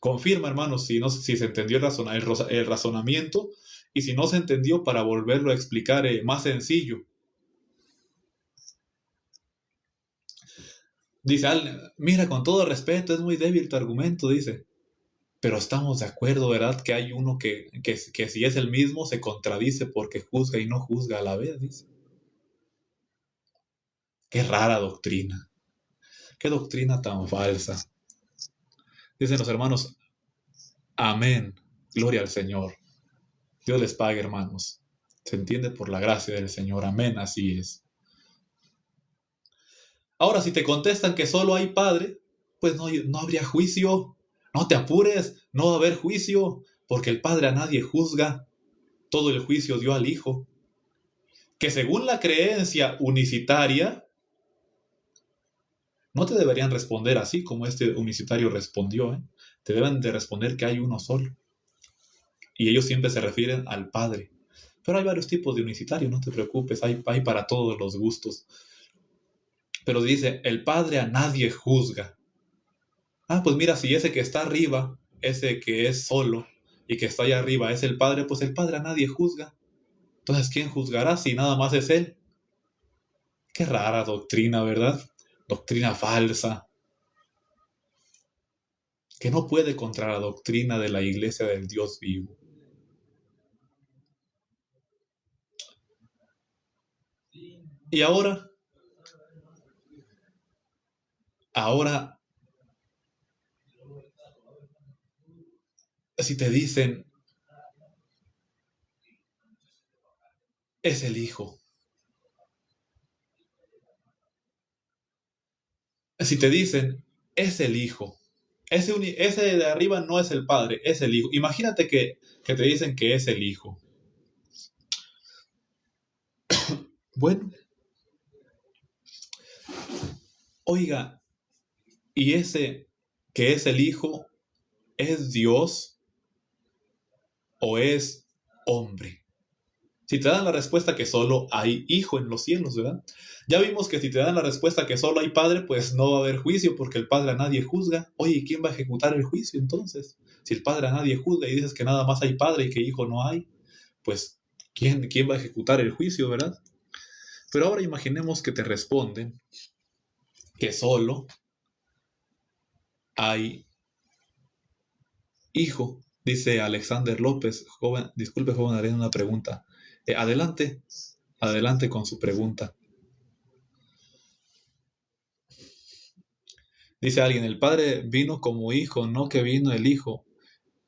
Confirma, hermano, si se entendió el razonamiento y si no se entendió para volverlo a explicar más sencillo. Dice, mira, con todo respeto, es muy débil tu argumento, dice. Pero estamos de acuerdo, ¿verdad? Que hay uno que si es el mismo se contradice porque juzga y no juzga a la vez, dice. Qué rara doctrina. Qué doctrina tan falsa. Dicen los hermanos, amén, gloria al Señor. Dios les pague, hermanos. Se entiende por la gracia del Señor, amén, así es. Ahora, si te contestan que solo hay Padre, pues no habría juicio. No te apures, no va a haber juicio, porque el Padre a nadie juzga. Todo el juicio dio al Hijo. Que según la creencia unicitaria, no te deberían responder así como este unicitario respondió, ¿eh? Te deben de responder que hay uno solo. Y ellos siempre se refieren al Padre. Pero hay varios tipos de unicitario, no te preocupes, hay para todos los gustos. Pero dice, el Padre a nadie juzga. Ah, pues mira, si ese que está arriba, ese que es solo y que está allá arriba es el Padre, pues el Padre a nadie juzga. Entonces, ¿quién juzgará si nada más es Él? Qué rara doctrina, ¿verdad? Doctrina falsa, que no puede contra la doctrina de la Iglesia del Dios vivo. Y ahora, si te dicen, es el Hijo. Si te dicen, es el Hijo. Ese de arriba no es el Padre, es el Hijo. Imagínate que te dicen que es el Hijo. Bueno, oiga, ¿y ese que es el Hijo es Dios o es hombre? Si te dan la respuesta que solo hay Hijo en los cielos, ¿verdad? Ya vimos que si te dan la respuesta que solo hay Padre, pues no va a haber juicio porque el Padre a nadie juzga. Oye, ¿quién va a ejecutar el juicio entonces? Si el Padre a nadie juzga y dices que nada más hay Padre y que Hijo no hay, pues ¿quién va a ejecutar el juicio, verdad? Pero ahora imaginemos que te responden que solo hay Hijo. Dice Alexander López, joven, disculpe, joven, haré una pregunta. Adelante con su pregunta. Dice alguien, el Padre vino como Hijo, no que vino el Hijo.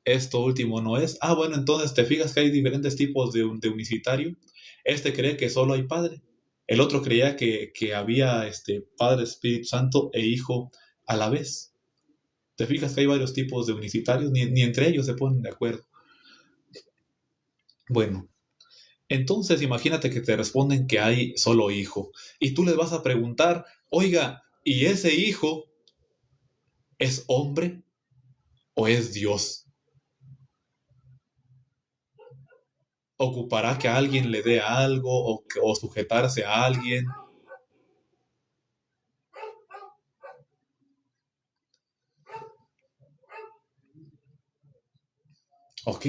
Esto último no es. Ah, bueno, entonces te fijas que hay diferentes tipos de unicitario. Este cree que solo hay Padre. El otro creía que había Padre, Espíritu Santo e Hijo a la vez. Te fijas que hay varios tipos de unicitarios, ni entre ellos se ponen de acuerdo. Bueno, entonces imagínate que te responden que hay solo Hijo. Y tú les vas a preguntar, oiga, ¿y ese Hijo es hombre o es Dios? ¿Ocupará que alguien le dé algo o sujetarse a alguien? Ok,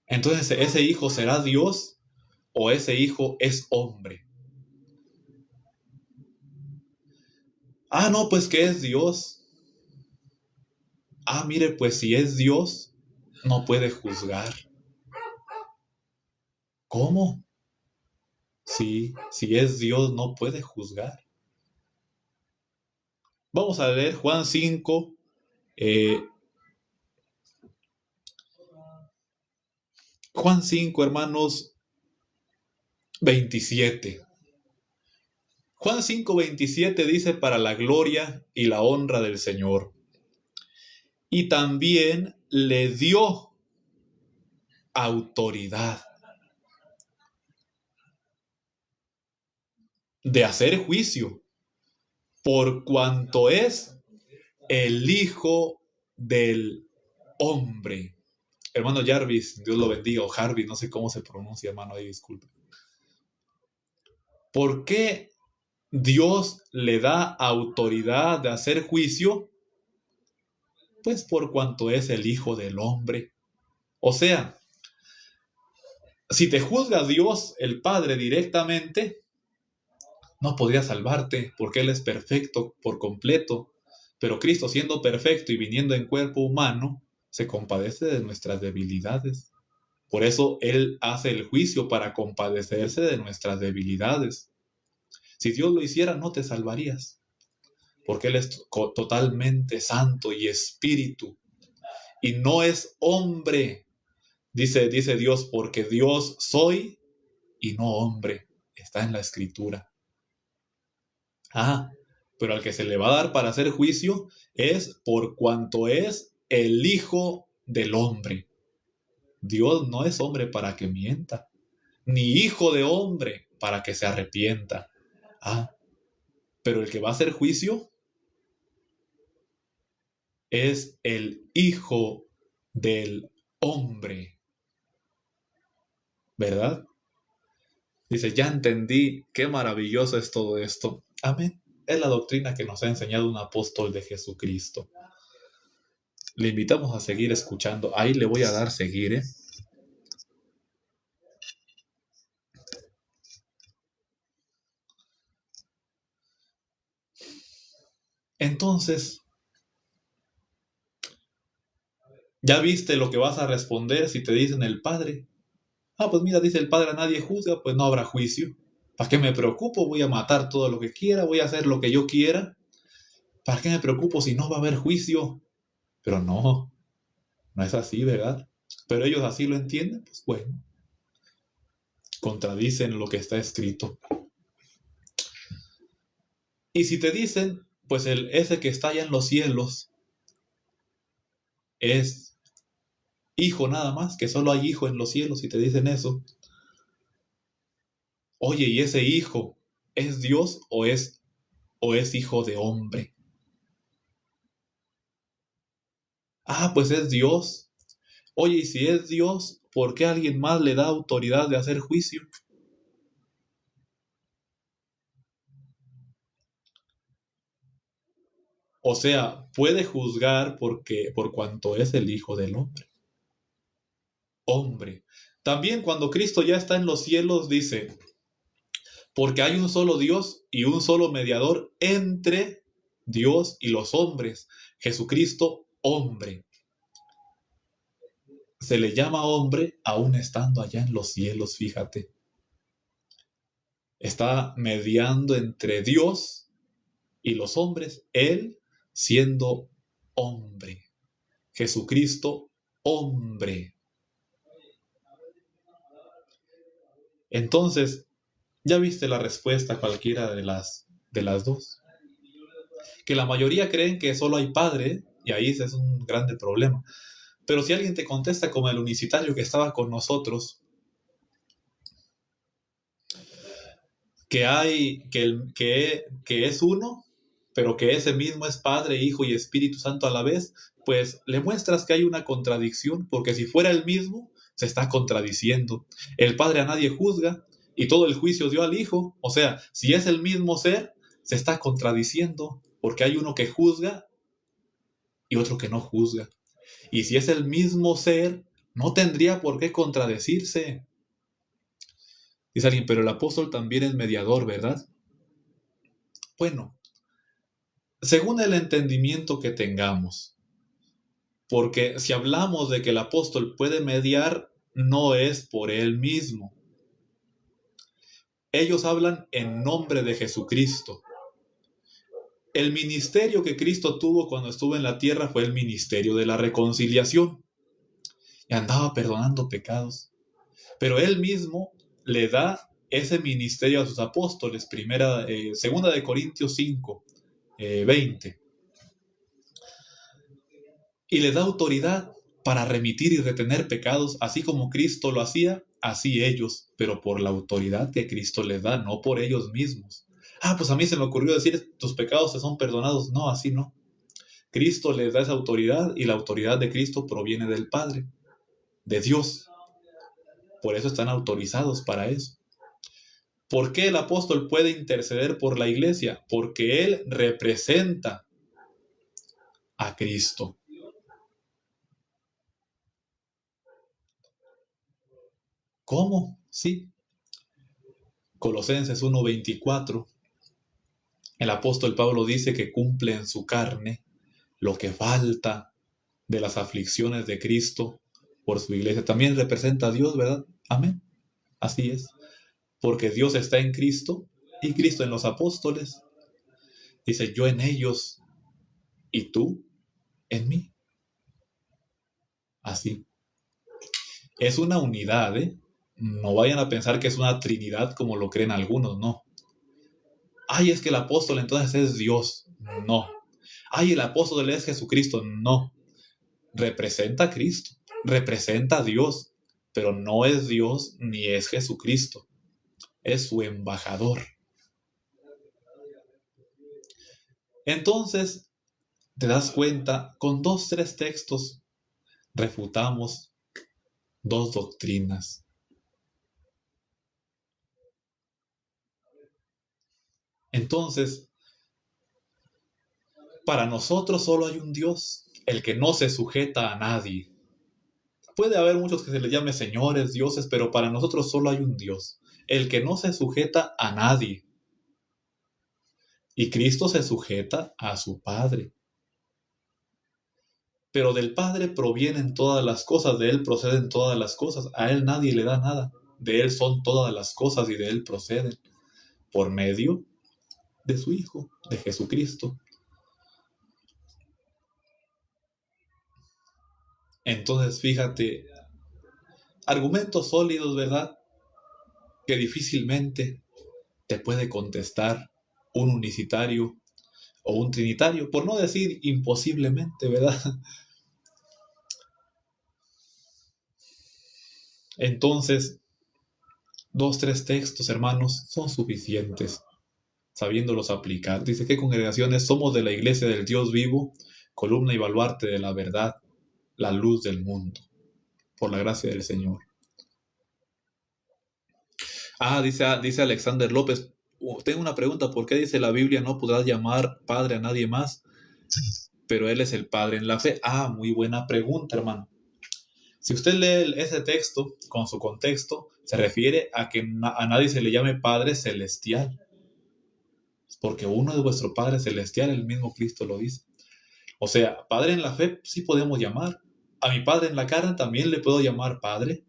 entonces ese hijo será Dios o ese hijo es hombre. Ah, no, pues que es Dios. Ah, mire, pues si es Dios, no puede juzgar. ¿Cómo? Sí, si es Dios, no puede juzgar. Vamos a leer Juan 5, eh, Juan 5, hermanos, 27. Juan 5, 27 dice, para la gloria y la honra del Señor. Y también le dio autoridad de hacer juicio, por cuanto es el Hijo del Hombre. Hermano Jarvis, Dios lo bendiga, o Jarvis, no sé cómo se pronuncia, hermano, ahí disculpe. ¿Por qué Dios le da autoridad de hacer juicio? Pues por cuanto es el Hijo del Hombre. O sea, si te juzga Dios, el Padre, directamente, no podría salvarte, porque Él es perfecto por completo. Pero Cristo, siendo perfecto y viniendo en cuerpo humano, se compadece de nuestras debilidades. Por eso Él hace el juicio para compadecerse de nuestras debilidades. Si Dios lo hiciera, no te salvarías, porque Él es totalmente santo y espíritu, y no es hombre. Dice Dios, porque Dios soy y no hombre. Está en la escritura. Ah, pero al que se le va a dar para hacer juicio es por cuanto es el Hijo del Hombre. Dios no es hombre para que mienta, ni hijo de hombre para que se arrepienta. Ah, pero el que va a hacer juicio es el Hijo del Hombre, ¿verdad? Dice, ya entendí, qué maravilloso es todo esto. Amén. Es la doctrina que nos ha enseñado un apóstol de Jesucristo. Le invitamos a seguir escuchando. Ahí le voy a dar seguir, ¿eh? Entonces, ¿ya viste lo que vas a responder si te dicen el Padre? Ah, pues mira, dice el Padre, a nadie juzga, pues no habrá juicio. ¿Para qué me preocupo? Voy a matar todo lo que quiera, voy a hacer lo que yo quiera. ¿Para qué me preocupo si no va a haber juicio? Pero no, no es así, ¿verdad? Pero ellos así lo entienden, pues bueno, contradicen lo que está escrito. Y si te dicen, pues ese que está allá en los cielos es hijo nada más, que solo hay hijo en los cielos, y te dicen eso. Oye, ¿y ese hijo es Dios o es hijo de hombre? Ah, pues es Dios. Oye, y si es Dios, ¿por qué alguien más le da autoridad de hacer juicio? O sea, puede juzgar por cuanto es el Hijo del Hombre. Hombre. También cuando Cristo ya está en los cielos dice, porque hay un solo Dios y un solo mediador entre Dios y los hombres, Jesucristo, hombre. Se le llama hombre aún estando allá en los cielos, fíjate. Está mediando entre Dios y los hombres, él siendo hombre. Jesucristo, hombre. Entonces, ya viste la respuesta a cualquiera de las dos. Que la mayoría creen que solo hay Padre, y ahí ese es un grande problema. Pero si alguien te contesta como el unicitario que estaba con nosotros, que hay, que es uno, pero que ese mismo es Padre, Hijo y Espíritu Santo a la vez, pues le muestras que hay una contradicción, porque si fuera el mismo, se está contradiciendo. El Padre a nadie juzga y todo el juicio dio al Hijo. O sea, si es el mismo ser, se está contradiciendo, porque hay uno que juzga y otro que no juzga. Y si es el mismo ser, no tendría por qué contradecirse. Dice alguien, pero el apóstol también es mediador, ¿verdad? Bueno, según el entendimiento que tengamos, porque si hablamos de que el apóstol puede mediar, no es por él mismo. Ellos hablan en nombre de Jesucristo. El ministerio que Cristo tuvo cuando estuvo en la tierra fue el ministerio de la reconciliación. Y andaba perdonando pecados. Pero él mismo le da ese ministerio a sus apóstoles. Segunda de Corintios 5, 20. Y le da autoridad para remitir y retener pecados, así como Cristo lo hacía, así ellos, pero por la autoridad que Cristo les da, no por ellos mismos. Pues a mí se me ocurrió decir, tus pecados te son perdonados. No, así no. Cristo les da esa autoridad y la autoridad de Cristo proviene del Padre, de Dios. Por eso están autorizados para eso. ¿Por qué el apóstol puede interceder por la iglesia? Porque él representa a Cristo. ¿Cómo? Sí. Colosenses 1:24. El apóstol Pablo dice que cumple en su carne lo que falta de las aflicciones de Cristo por su iglesia. También representa a Dios, ¿verdad? Amén. Así es. Porque Dios está en Cristo y Cristo en los apóstoles. Dice, yo en ellos y tú en mí. Así. Es una unidad, ¿eh? No vayan a pensar que es una trinidad como lo creen algunos, no. Es que el apóstol entonces es Dios. No. El apóstol es Jesucristo. No. Representa a Cristo, representa a Dios, pero no es Dios ni es Jesucristo. Es su embajador. Entonces, te das cuenta, con 2, 3 textos refutamos 2 doctrinas. Entonces, para nosotros solo hay un Dios, el que no se sujeta a nadie. Puede haber muchos que se les llame señores, dioses, pero para nosotros solo hay un Dios, el que no se sujeta a nadie. Y Cristo se sujeta a su Padre. Pero del Padre provienen todas las cosas, de Él proceden todas las cosas, a Él nadie le da nada, de Él son todas las cosas y de Él proceden, por medio de su Hijo, de Jesucristo. Entonces, fíjate, argumentos sólidos, ¿verdad? Que difícilmente te puede contestar un unicitario o un trinitario, por no decir imposiblemente, ¿verdad? Entonces, 2, 3 textos, hermanos, son suficientes, sabiéndolos aplicar. Dice, ¿qué congregaciones somos de la iglesia del Dios vivo, columna y baluarte de la verdad, la luz del mundo, por la gracia del Señor? Dice Alexander López, tengo una pregunta, ¿por qué dice la Biblia no podrás llamar padre a nadie más, pero Él es el Padre en la fe? Muy buena pregunta, hermano. Si usted lee ese texto con su contexto, se refiere a que a nadie se le llame Padre celestial, porque uno es vuestro Padre celestial, el mismo Cristo lo dice. O sea, Padre en la fe sí podemos llamar. A mi Padre en la carne también le puedo llamar Padre,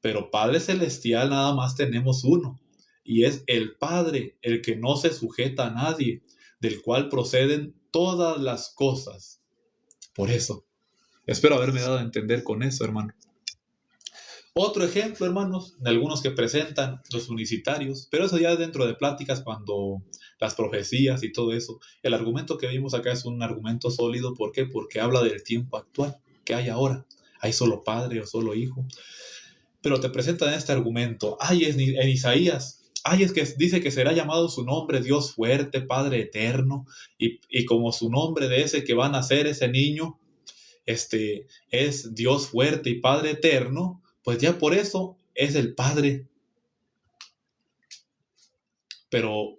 pero Padre celestial nada más tenemos uno, y es el Padre, el que no se sujeta a nadie, del cual proceden todas las cosas. Por eso, espero haberme dado a entender con eso, hermano. Otro ejemplo, hermanos, de algunos que presentan los unicitarios, pero eso ya dentro de pláticas cuando las profecías y todo eso. El argumento que vimos acá es un argumento sólido. ¿Por qué? Porque habla del tiempo actual que hay ahora. Hay solo Padre o solo Hijo. Pero te presentan este argumento. En Isaías. Es que dice que será llamado su nombre Dios fuerte, Padre eterno. Y como su nombre de ese que va a nacer ese niño, es Dios fuerte y Padre eterno, pues ya por eso es el Padre. Pero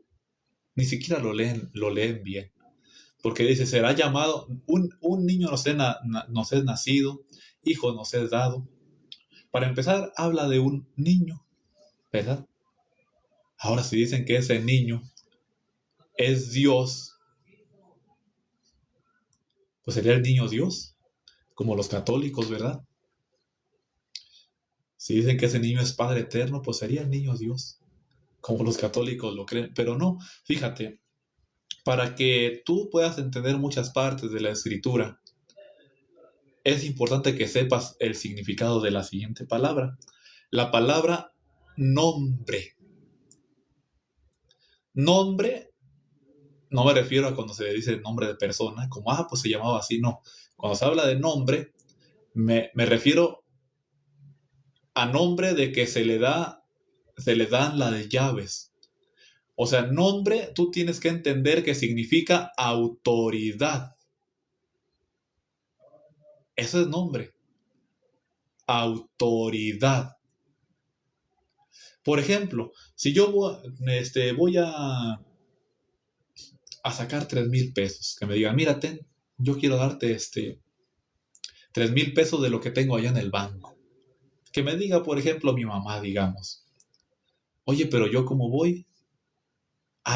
ni siquiera lo leen bien. Porque dice, será llamado, un niño nos es nacido, hijo nos es dado. Para empezar, habla de un niño, ¿verdad? Ahora, si dicen que ese niño es Dios, pues sería el niño Dios, como los católicos, ¿verdad? Si dicen que ese niño es Padre eterno, pues sería el niño Dios, como los católicos lo creen. Pero no, fíjate, para que tú puedas entender muchas partes de la escritura, es importante que sepas el significado de la siguiente palabra. La palabra nombre. Nombre, no me refiero a cuando se le dice nombre de persona, como, pues se llamaba así, no. Cuando se habla de nombre, me refiero a nombre de que se le dan las llaves. O sea, nombre, tú tienes que entender que significa autoridad. Eso es nombre. Autoridad. Por ejemplo, si yo voy a sacar 3,000 pesos, que me digan, mira, yo quiero darte 3,000 pesos de lo que tengo allá en el banco. Que me diga, por ejemplo, mi mamá, digamos, oye, pero yo cómo voy.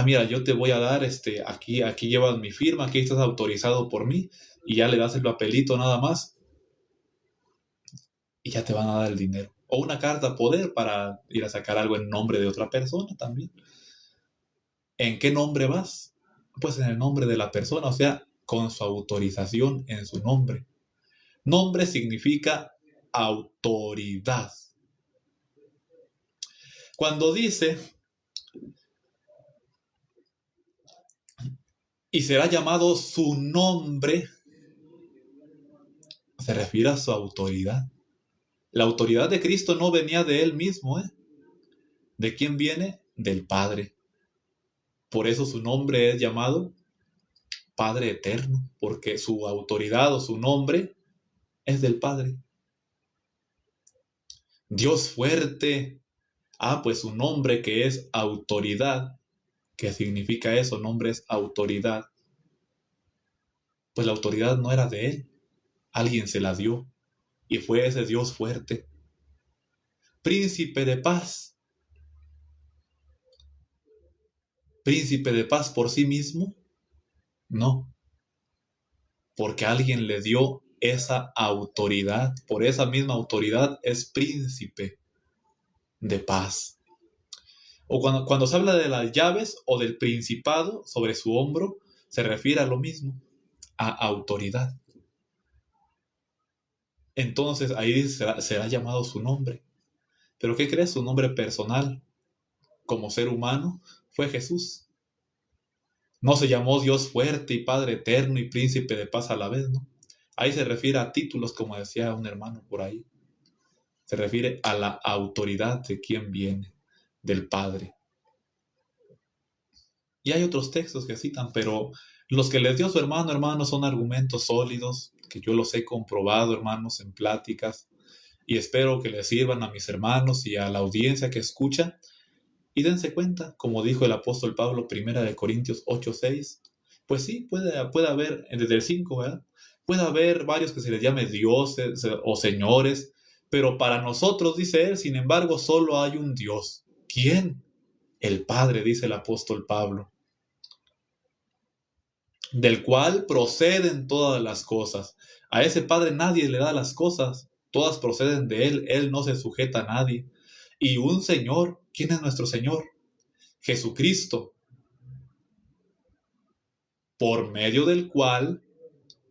Mira, yo te voy a dar, aquí llevas mi firma, aquí estás autorizado por mí, y ya le das el papelito nada más, y ya te van a dar el dinero. O una carta poder para ir a sacar algo en nombre de otra persona también. ¿En qué nombre vas? Pues en el nombre de la persona, o sea, con su autorización en su nombre. Nombre significa autoridad. Cuando dice, y será llamado su nombre, se refiere a su autoridad. La autoridad de Cristo no venía de él mismo, ¿eh? ¿De quién viene? Del Padre. Por eso su nombre es llamado Padre Eterno, porque su autoridad o su nombre es del Padre. Dios fuerte. Pues su nombre, que es autoridad. ¿Qué significa eso? Nombre es autoridad. Pues la autoridad no era de él. Alguien se la dio. Y fue ese Dios fuerte. Príncipe de paz. ¿Príncipe de paz por sí mismo? No. Porque alguien le dio esa autoridad. Por esa misma autoridad es príncipe de paz. O cuando se habla de las llaves o del principado sobre su hombro, se refiere a lo mismo, a autoridad. Entonces ahí será llamado su nombre. ¿Pero qué crees? Su nombre personal, como ser humano, fue Jesús. No se llamó Dios fuerte y Padre eterno y príncipe de paz a la vez, ¿no? Ahí se refiere a títulos, como decía un hermano por ahí. Se refiere a la autoridad de quien viene, del Padre. Y hay otros textos que citan, pero los que les dio su hermano, hermanos, son argumentos sólidos, que yo los he comprobado, hermanos, en pláticas, y espero que les sirvan a mis hermanos y a la audiencia que escucha. Y dense cuenta, como dijo el apóstol Pablo, 1 Corintios 8:6, pues sí, puede haber, desde el 5, ¿verdad? Puede haber varios que se les llame dioses o señores, pero para nosotros, dice él, sin embargo, solo hay un Dios. ¿Quién? El Padre, dice el apóstol Pablo, del cual proceden todas las cosas. A ese Padre nadie le da las cosas, todas proceden de él no se sujeta a nadie. Y un Señor, ¿quién es nuestro Señor? Jesucristo, por medio del cual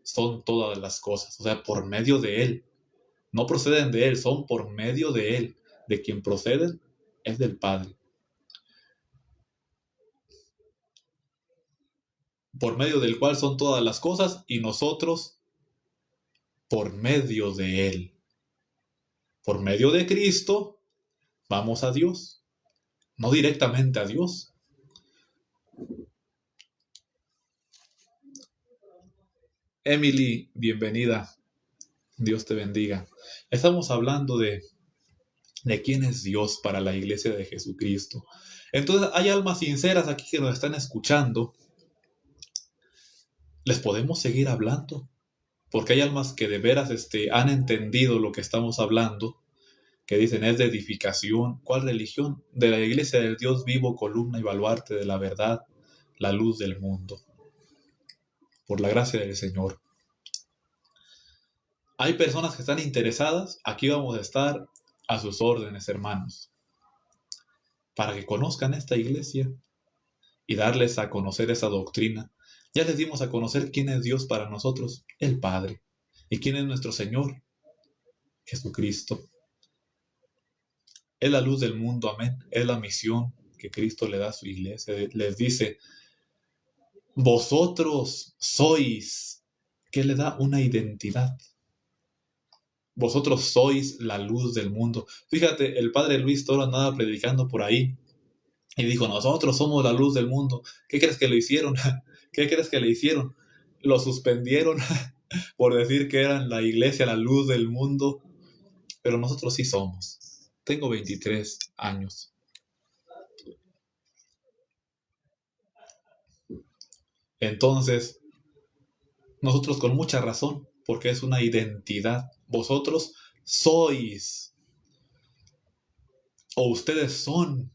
son todas las cosas, o sea, por medio de Él. No proceden de Él, son por medio de Él. De quien proceden es del Padre. Por medio del cual son todas las cosas y nosotros por medio de Él. Por medio de Cristo vamos a Dios, no directamente a Dios. Emily, bienvenida. Dios te bendiga. Estamos hablando de quién es Dios para la iglesia de Jesucristo. Entonces hay almas sinceras aquí que nos están escuchando les podemos seguir hablando, porque hay almas que de veras han entendido lo que estamos hablando, que dicen es de edificación. ¿Cuál religión? De la iglesia del Dios vivo, columna y baluarte de la verdad, la luz del mundo. Por la gracia del Señor. Hay personas que están interesadas, aquí vamos a estar a sus órdenes, hermanos, para que conozcan esta iglesia y darles a conocer esa doctrina. Ya les dimos a conocer quién es Dios para nosotros, el Padre, y quién es nuestro Señor, Jesucristo. Es la luz del mundo, amén. Es la misión que Cristo le da a su iglesia. Les dice, vosotros sois, que le da una identidad. Vosotros sois la luz del mundo. Fíjate, el padre Luis Toro andaba predicando por ahí y dijo, nosotros somos la luz del mundo. ¿Qué crees que lo hicieron? ¿Qué crees que le hicieron? Lo suspendieron por decir que eran la iglesia, la luz del mundo. Pero nosotros sí somos. Tengo 23 años. Entonces, nosotros con mucha razón, porque es una identidad. Vosotros sois, o ustedes son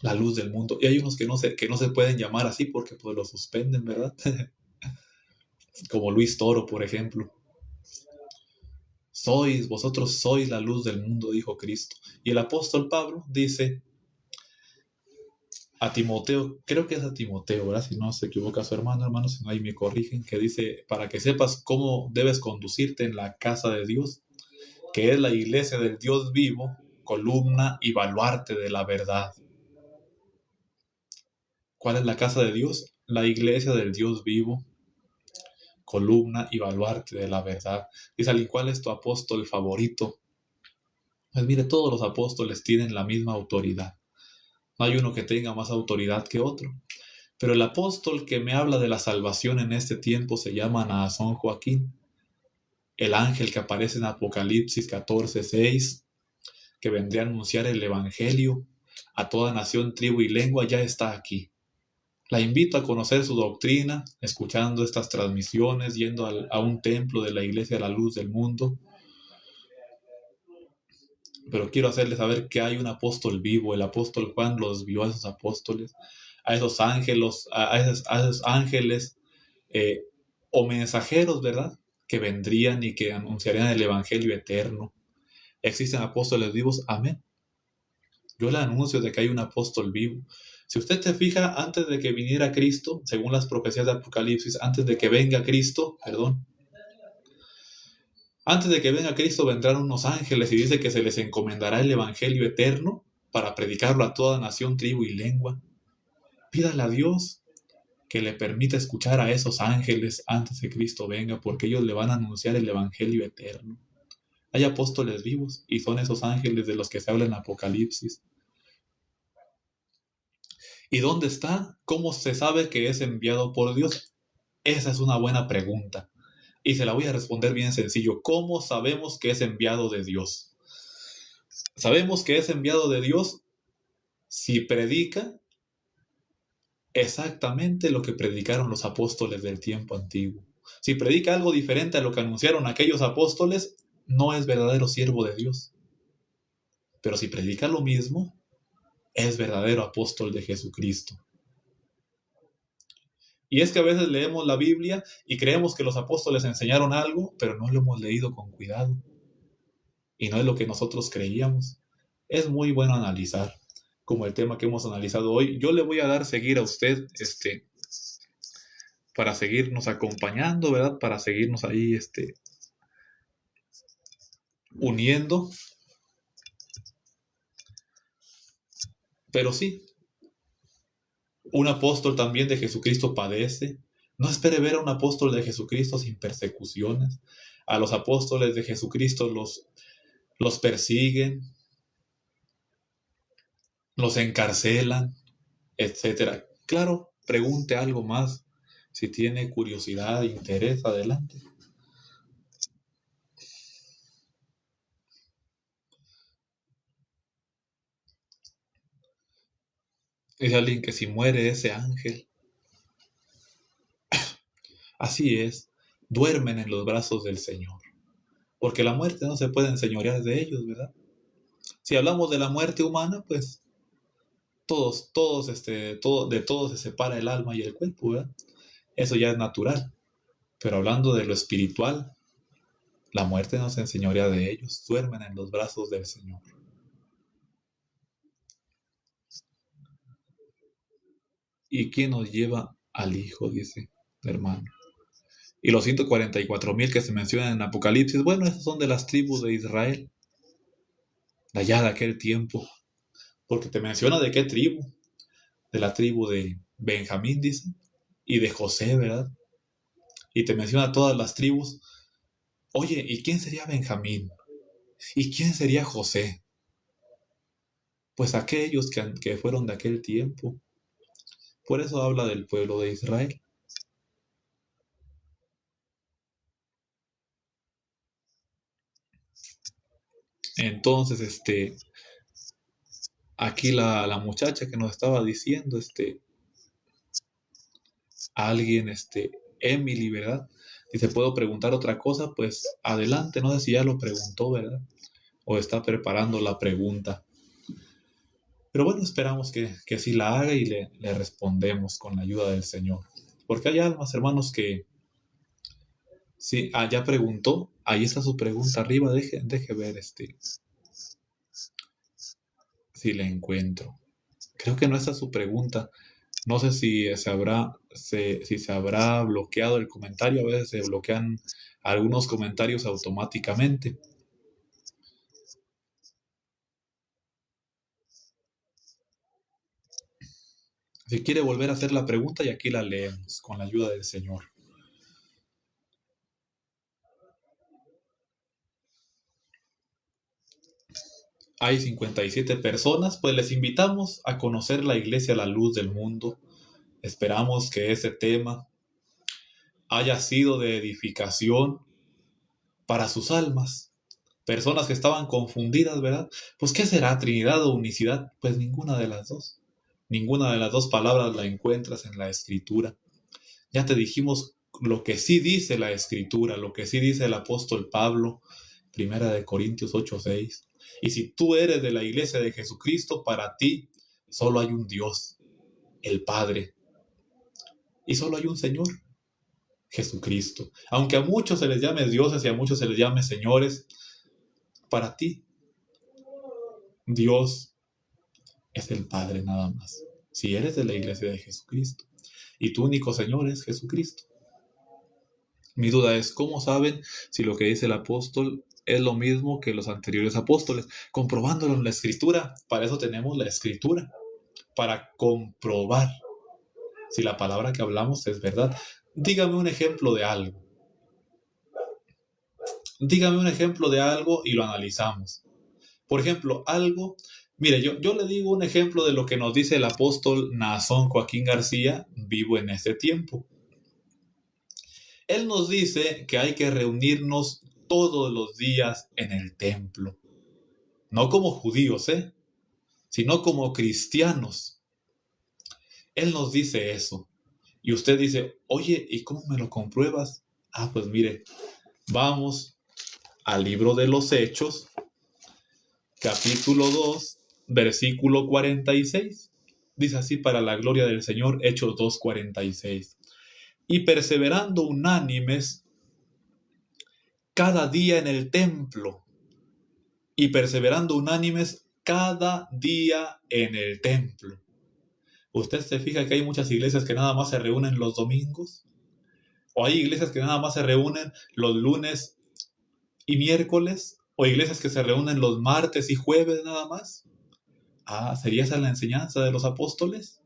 la luz del mundo. Y hay unos que no se pueden llamar así porque pues lo suspenden, ¿verdad? Como Luis Toro, por ejemplo. Vosotros sois la luz del mundo, dijo Cristo. Y el apóstol Pablo dice a Timoteo, creo que es a Timoteo, ¿verdad? Si no se equivoca su hermano, si no ahí me corrigen, que dice, para que sepas cómo debes conducirte en la casa de Dios, que es la iglesia del Dios vivo, columna y baluarte de la verdad. ¿Cuál es la casa de Dios? La iglesia del Dios vivo, columna y baluarte de la verdad. Dice, ¿al cuál es tu apóstol favorito? Pues mire, todos los apóstoles tienen la misma autoridad. No hay uno que tenga más autoridad que otro. Pero el apóstol que me habla de la salvación en este tiempo se llama Naasón Joaquín, el ángel que aparece en Apocalipsis 14:6, que vendría a anunciar el evangelio a toda nación, tribu y lengua, ya está aquí. La invito a conocer su doctrina, escuchando estas transmisiones, yendo a un templo de la Iglesia de la Luz del Mundo. Pero quiero hacerles saber que hay un apóstol vivo. El apóstol Juan los vio a esos apóstoles, a esos ángeles, a esos ángeles o mensajeros, ¿verdad? Que vendrían y que anunciarían el Evangelio eterno. ¿Existen apóstoles vivos? Amén. Yo le anuncio de que hay un apóstol vivo. Si usted se fija, antes de que viniera Cristo, según las profecías de Apocalipsis, antes de que venga Cristo, antes de que venga Cristo vendrán unos ángeles y dice que se les encomendará el Evangelio eterno para predicarlo a toda nación, tribu y lengua. Pídale a Dios que le permita escuchar a esos ángeles antes de que Cristo venga, porque ellos le van a anunciar el Evangelio eterno. Hay apóstoles vivos y son esos ángeles de los que se habla en Apocalipsis. ¿Y dónde está? ¿Cómo se sabe que es enviado por Dios? Esa es una buena pregunta. Y se la voy a responder bien sencillo. ¿Cómo sabemos que es enviado de Dios? Sabemos que es enviado de Dios si predica exactamente lo que predicaron los apóstoles del tiempo antiguo. Si predica algo diferente a lo que anunciaron aquellos apóstoles, no es verdadero siervo de Dios. Pero si predica lo mismo, es verdadero apóstol de Jesucristo. Y es que a veces leemos la Biblia y creemos que los apóstoles enseñaron algo, pero no lo hemos leído con cuidado. Y no es lo que nosotros creíamos. Es muy bueno analizar, como el tema que hemos analizado hoy. Yo le voy a dar seguir a usted, para seguirnos acompañando, ¿verdad? Para seguirnos ahí, uniendo. Pero sí, un apóstol también de Jesucristo padece. No espere ver a un apóstol de Jesucristo sin persecuciones. A los apóstoles de Jesucristo los persiguen, los encarcelan, etcétera. Claro, pregunte algo más. Si tiene curiosidad, interés, adelante. Es alguien que si muere ese ángel, Así es, duermen en los brazos del Señor. Porque la muerte no se puede enseñorear de ellos, ¿verdad? Si hablamos de la muerte humana, pues de todos se separa el alma y el cuerpo, ¿verdad? Eso ya es natural. Pero hablando de lo espiritual, la muerte no se enseñorea de ellos, duermen en los brazos del Señor. ¿Y quién nos lleva al Hijo? Dice el hermano. Y los 144,000 que se mencionan en Apocalipsis, bueno, esos son de las tribus de Israel, de allá de aquel tiempo. Porque te menciona de qué tribu, de la tribu de Benjamín, dice, y de José, ¿verdad? Y te menciona todas las tribus. Oye, ¿y quién sería Benjamín? ¿Y quién sería José? Pues aquellos que fueron de aquel tiempo. Por eso habla del pueblo de Israel. Entonces, aquí la muchacha que nos estaba diciendo, alguien, Emily, ¿verdad? Si se puedo preguntar otra cosa, pues adelante, no sé si ya lo preguntó, ¿verdad? O está preparando la pregunta. Pero bueno, esperamos que sí la haga y le respondemos con la ayuda del Señor. Porque hay almas, hermanos, que sí, ya preguntó, ahí está su pregunta arriba, deje ver si la encuentro. Creo que no está su pregunta. No sé si se habrá bloqueado el comentario. A veces se bloquean algunos comentarios automáticamente. Si quiere volver a hacer la pregunta y aquí la leemos con la ayuda del Señor. Hay 57 personas, pues les invitamos a conocer la iglesia a la luz del mundo. Esperamos que ese tema haya sido de edificación para sus almas. Personas que estaban confundidas, ¿verdad? Pues ¿qué será Trinidad o unicidad? Pues ninguna de las dos. Ninguna de las dos palabras la encuentras en la Escritura. Ya te dijimos lo que sí dice la Escritura, lo que sí dice el apóstol Pablo, 1 Corintios 8:6. Y si tú eres de la iglesia de Jesucristo, para ti solo hay un Dios, el Padre. Y solo hay un Señor, Jesucristo. Aunque a muchos se les llame dioses y a muchos se les llame señores, para ti Dios es el Padre nada más. Si eres de la iglesia de Jesucristo. Y tu único Señor es Jesucristo. Mi duda es, ¿cómo saben si lo que dice el apóstol es lo mismo que los anteriores apóstoles? Comprobándolo en la Escritura. Para eso tenemos la Escritura. Para comprobar si la palabra que hablamos es verdad. Dígame un ejemplo de algo. Dígame un ejemplo de algo y lo analizamos. Por ejemplo, algo... Mire, yo le digo un ejemplo de lo que nos dice el apóstol Naasón Joaquín García, vivo en este tiempo. Él nos dice que hay que reunirnos todos los días en el templo. No como judíos, sino como cristianos. Él nos dice eso. Y usted dice, oye, ¿y cómo me lo compruebas? Pues mire, vamos al libro de los Hechos, capítulo 2, versículo 46. Dice así: para la gloria del Señor, Hechos 2:46. Y perseverando unánimes cada día en el templo. Y perseverando unánimes cada día en el templo. ¿Usted se fija que hay muchas iglesias que nada más se reúnen los domingos? ¿O hay iglesias que nada más se reúnen los lunes y miércoles? ¿O iglesias que se reúnen los martes y jueves nada más? ¿Sería esa la enseñanza de los apóstoles?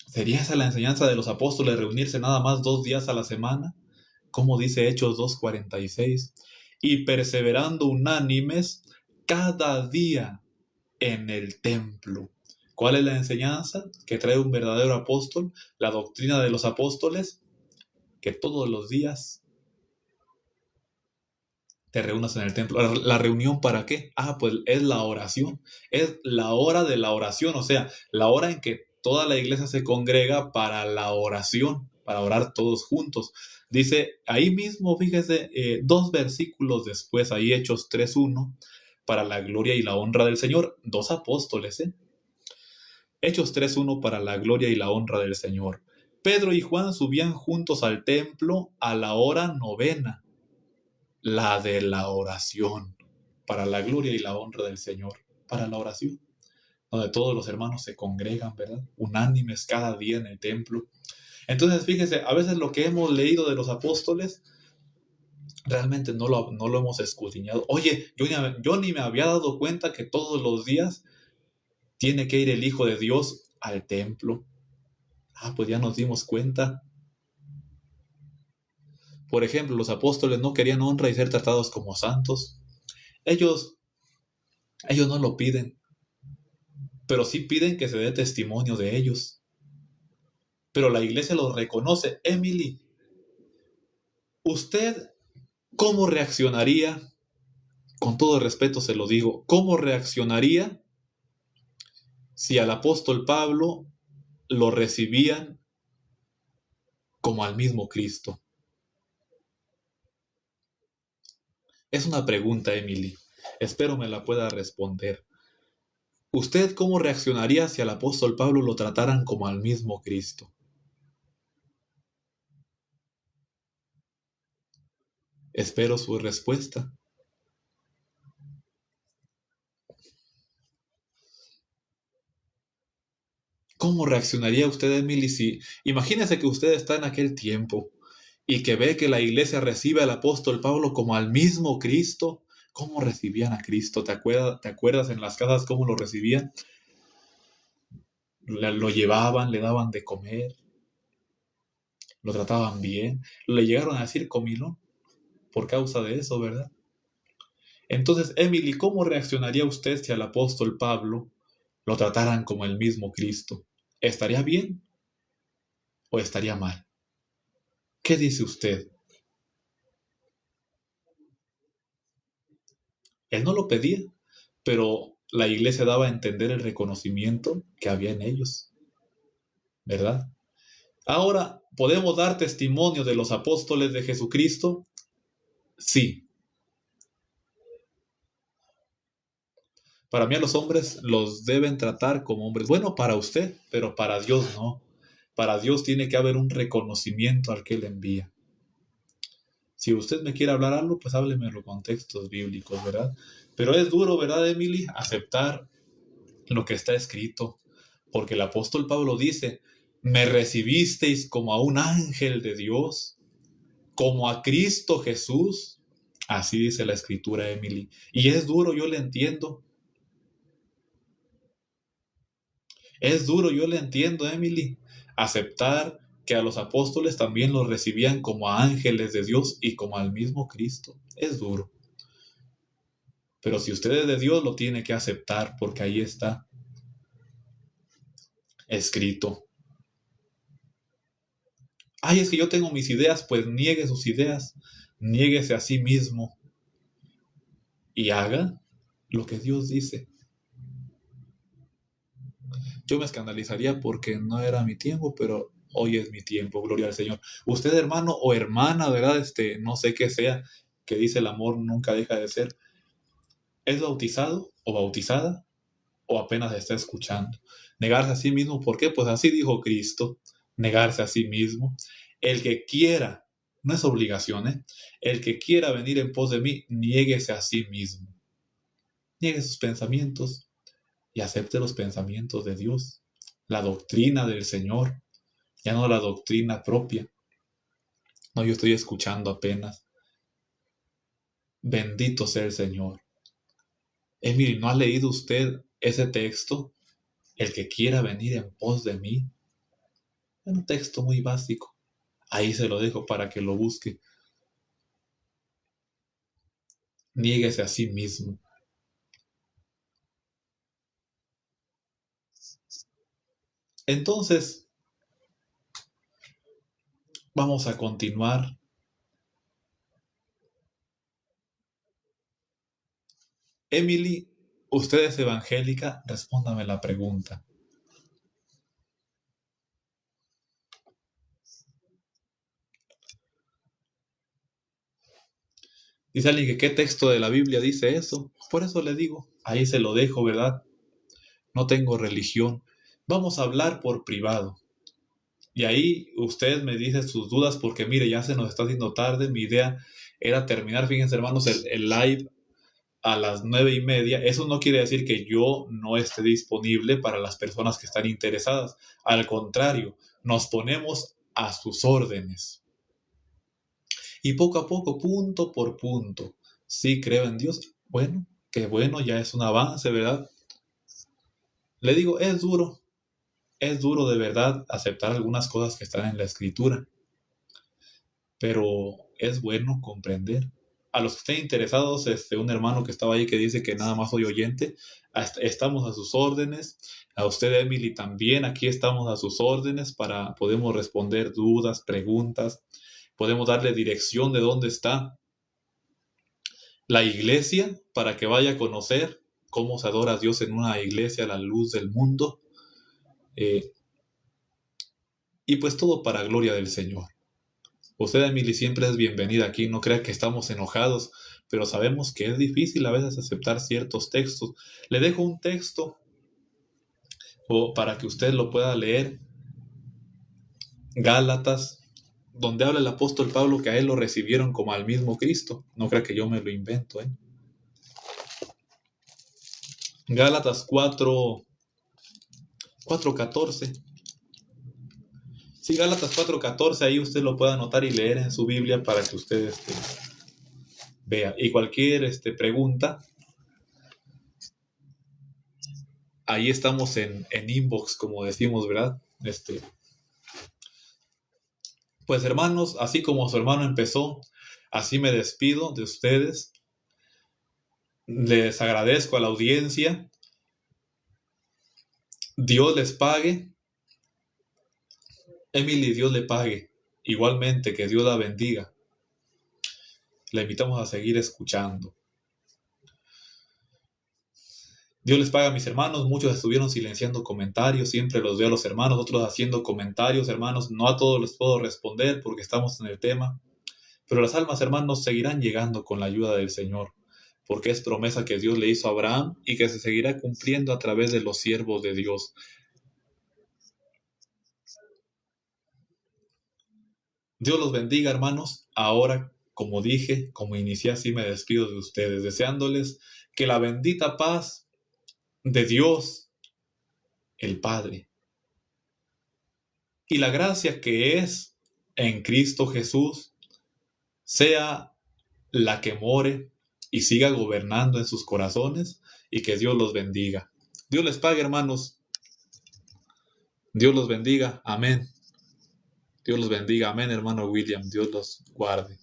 ¿Sería esa la enseñanza de los apóstoles, reunirse nada más 2 días a la semana? Como dice Hechos 2:46. Y perseverando unánimes cada día en el templo. ¿Cuál es la enseñanza que trae un verdadero apóstol? La doctrina de los apóstoles, que todos los días te reúnas en el templo. ¿La reunión para qué? Pues es la oración. Es la hora de la oración, o sea, la hora en que toda la iglesia se congrega para la oración, para orar todos juntos. Dice ahí mismo, fíjese, 2 versículos después, ahí Hechos 3:1, para la gloria y la honra del Señor. 2 apóstoles, ¿eh? Hechos 3:1, para la gloria y la honra del Señor. Pedro y Juan subían juntos al templo a la hora novena, la de la oración, para la gloria y la honra del Señor, para la oración, donde todos los hermanos se congregan, ¿verdad? Unánimes cada día en el templo. Entonces, fíjese, a veces lo que hemos leído de los apóstoles realmente no lo hemos escudriñado. Oye, yo ni me había dado cuenta que todos los días tiene que ir el Hijo de Dios al templo. Pues ya nos dimos cuenta. Por ejemplo, los apóstoles no querían honra y ser tratados como santos. Ellos no lo piden, pero sí piden que se dé testimonio de ellos. Pero la iglesia los reconoce. Emily, ¿usted cómo reaccionaría? Con todo respeto se lo digo, ¿cómo reaccionaría si al apóstol Pablo lo recibían como al mismo Cristo? Es una pregunta, Emily. Espero me la pueda responder. ¿Usted cómo reaccionaría si al apóstol Pablo lo trataran como al mismo Cristo? Espero su respuesta. ¿Cómo reaccionaría usted, Emily, si imagínese que usted está en aquel tiempo y que ve que la iglesia recibe al apóstol Pablo como al mismo Cristo? ¿Cómo recibían a Cristo? ¿Te acuerdas en las casas cómo lo recibían? Lo llevaban, le daban de comer, lo trataban bien, le llegaron a decir comilón por causa de eso, ¿verdad? Entonces, Emily, ¿cómo reaccionaría usted si al apóstol Pablo lo trataran como el mismo Cristo? ¿Estaría bien o estaría mal? ¿Qué dice usted? Él no lo pedía, pero la iglesia daba a entender el reconocimiento que había en ellos, ¿verdad? Ahora, ¿podemos dar testimonio de los apóstoles de Jesucristo? Sí. Para mí a los hombres los deben tratar como hombres. Bueno, para usted, pero para Dios no. Para Dios tiene que haber un reconocimiento al que Él envía. Si usted me quiere hablar algo, pues hábleme en los contextos bíblicos, ¿verdad? Pero es duro, ¿verdad, Emily? Aceptar lo que está escrito. Porque el apóstol Pablo dice, me recibisteis como a un ángel de Dios, como a Cristo Jesús. Así dice la escritura, Emily. Y es duro, yo le entiendo. Es duro, yo le entiendo, Emily. Aceptar que a los apóstoles también los recibían como a ángeles de Dios y como al mismo Cristo. Es duro. Pero si usted es de Dios, lo tiene que aceptar porque ahí está escrito. Ay, es que yo tengo mis ideas, pues niegue sus ideas, niéguese a sí mismo y haga lo que Dios dice. Yo me escandalizaría porque no era mi tiempo, pero hoy es mi tiempo, gloria al Señor. Usted, hermano o hermana, ¿verdad? No sé qué sea, que dice el amor nunca deja de ser. ¿Es bautizado o bautizada o apenas está escuchando? Negarse a sí mismo, ¿por qué? Pues así dijo Cristo, negarse a sí mismo. El que quiera, no es obligación, ¿eh? El que quiera venir en pos de mí, niéguese a sí mismo. Niegue sus pensamientos y acepte los pensamientos de Dios, la doctrina del Señor, ya no la doctrina propia. No, yo estoy escuchando apenas. Bendito sea el Señor. Emily, ¿no ha leído usted ese texto? El que quiera venir en pos de mí. Es un texto muy básico. Ahí se lo dejo para que lo busque. Niéguese a sí mismo. Entonces, vamos a continuar. Emily, ¿usted es evangélica? Respóndame la pregunta. Dice alguien que qué texto de la Biblia dice eso. Por eso le digo, ahí se lo dejo, ¿verdad? No tengo religión. Vamos a hablar por privado. Y ahí usted me dice sus dudas porque mire, ya se nos está haciendo tarde. Mi idea era terminar, fíjense hermanos, el live a las 9:30. Eso no quiere decir que yo no esté disponible para las personas que están interesadas. Al contrario, nos ponemos a sus órdenes. Y poco a poco, punto por punto, sí creo en Dios. Bueno, qué bueno, ya es un avance, ¿verdad? Le digo, es duro de verdad aceptar algunas cosas que están en la escritura, pero es bueno comprender. A los que estén interesados, un hermano que estaba ahí que dice que nada más soy oyente, estamos a sus órdenes. A usted, Emily, también aquí estamos a sus órdenes podemos responder dudas, preguntas, podemos darle dirección de dónde está la iglesia para que vaya a conocer cómo se adora a Dios en una iglesia a la luz del mundo. Y pues todo para gloria del Señor. Usted, Emily, siempre es bienvenida aquí. No crea que estamos enojados, pero sabemos que es difícil a veces aceptar ciertos textos. Le dejo un texto para que usted lo pueda leer. Gálatas, donde habla el apóstol Pablo que a él lo recibieron como al mismo Cristo. No crea que yo me lo invento, ¿eh? Gálatas 4:14. Sí, Gálatas 4:14, ahí usted lo puede anotar y leer en su Biblia para que usted vea. Y cualquier pregunta, ahí estamos en inbox, como decimos, ¿verdad? Pues hermanos, así como su hermano empezó, así me despido de ustedes. Les agradezco a la audiencia. Dios les pague. Emily, Dios le pague. Igualmente, que Dios la bendiga. La invitamos a seguir escuchando. Dios les paga a mis hermanos. Muchos estuvieron silenciando comentarios. Siempre los veo a los hermanos, otros haciendo comentarios. Hermanos, no a todos les puedo responder porque estamos en el tema. Pero las almas, hermanos, seguirán llegando con la ayuda del Señor, porque es promesa que Dios le hizo a Abraham y que se seguirá cumpliendo a través de los siervos de Dios. Dios los bendiga, hermanos. Ahora, como dije, como inicié, así me despido de ustedes, deseándoles que la bendita paz de Dios, el Padre, y la gracia que es en Cristo Jesús, sea la que more y siga gobernando en sus corazones, y que Dios los bendiga. Dios les pague, hermanos. Dios los bendiga. Amén. Dios los bendiga. Amén, hermano William. Dios los guarde.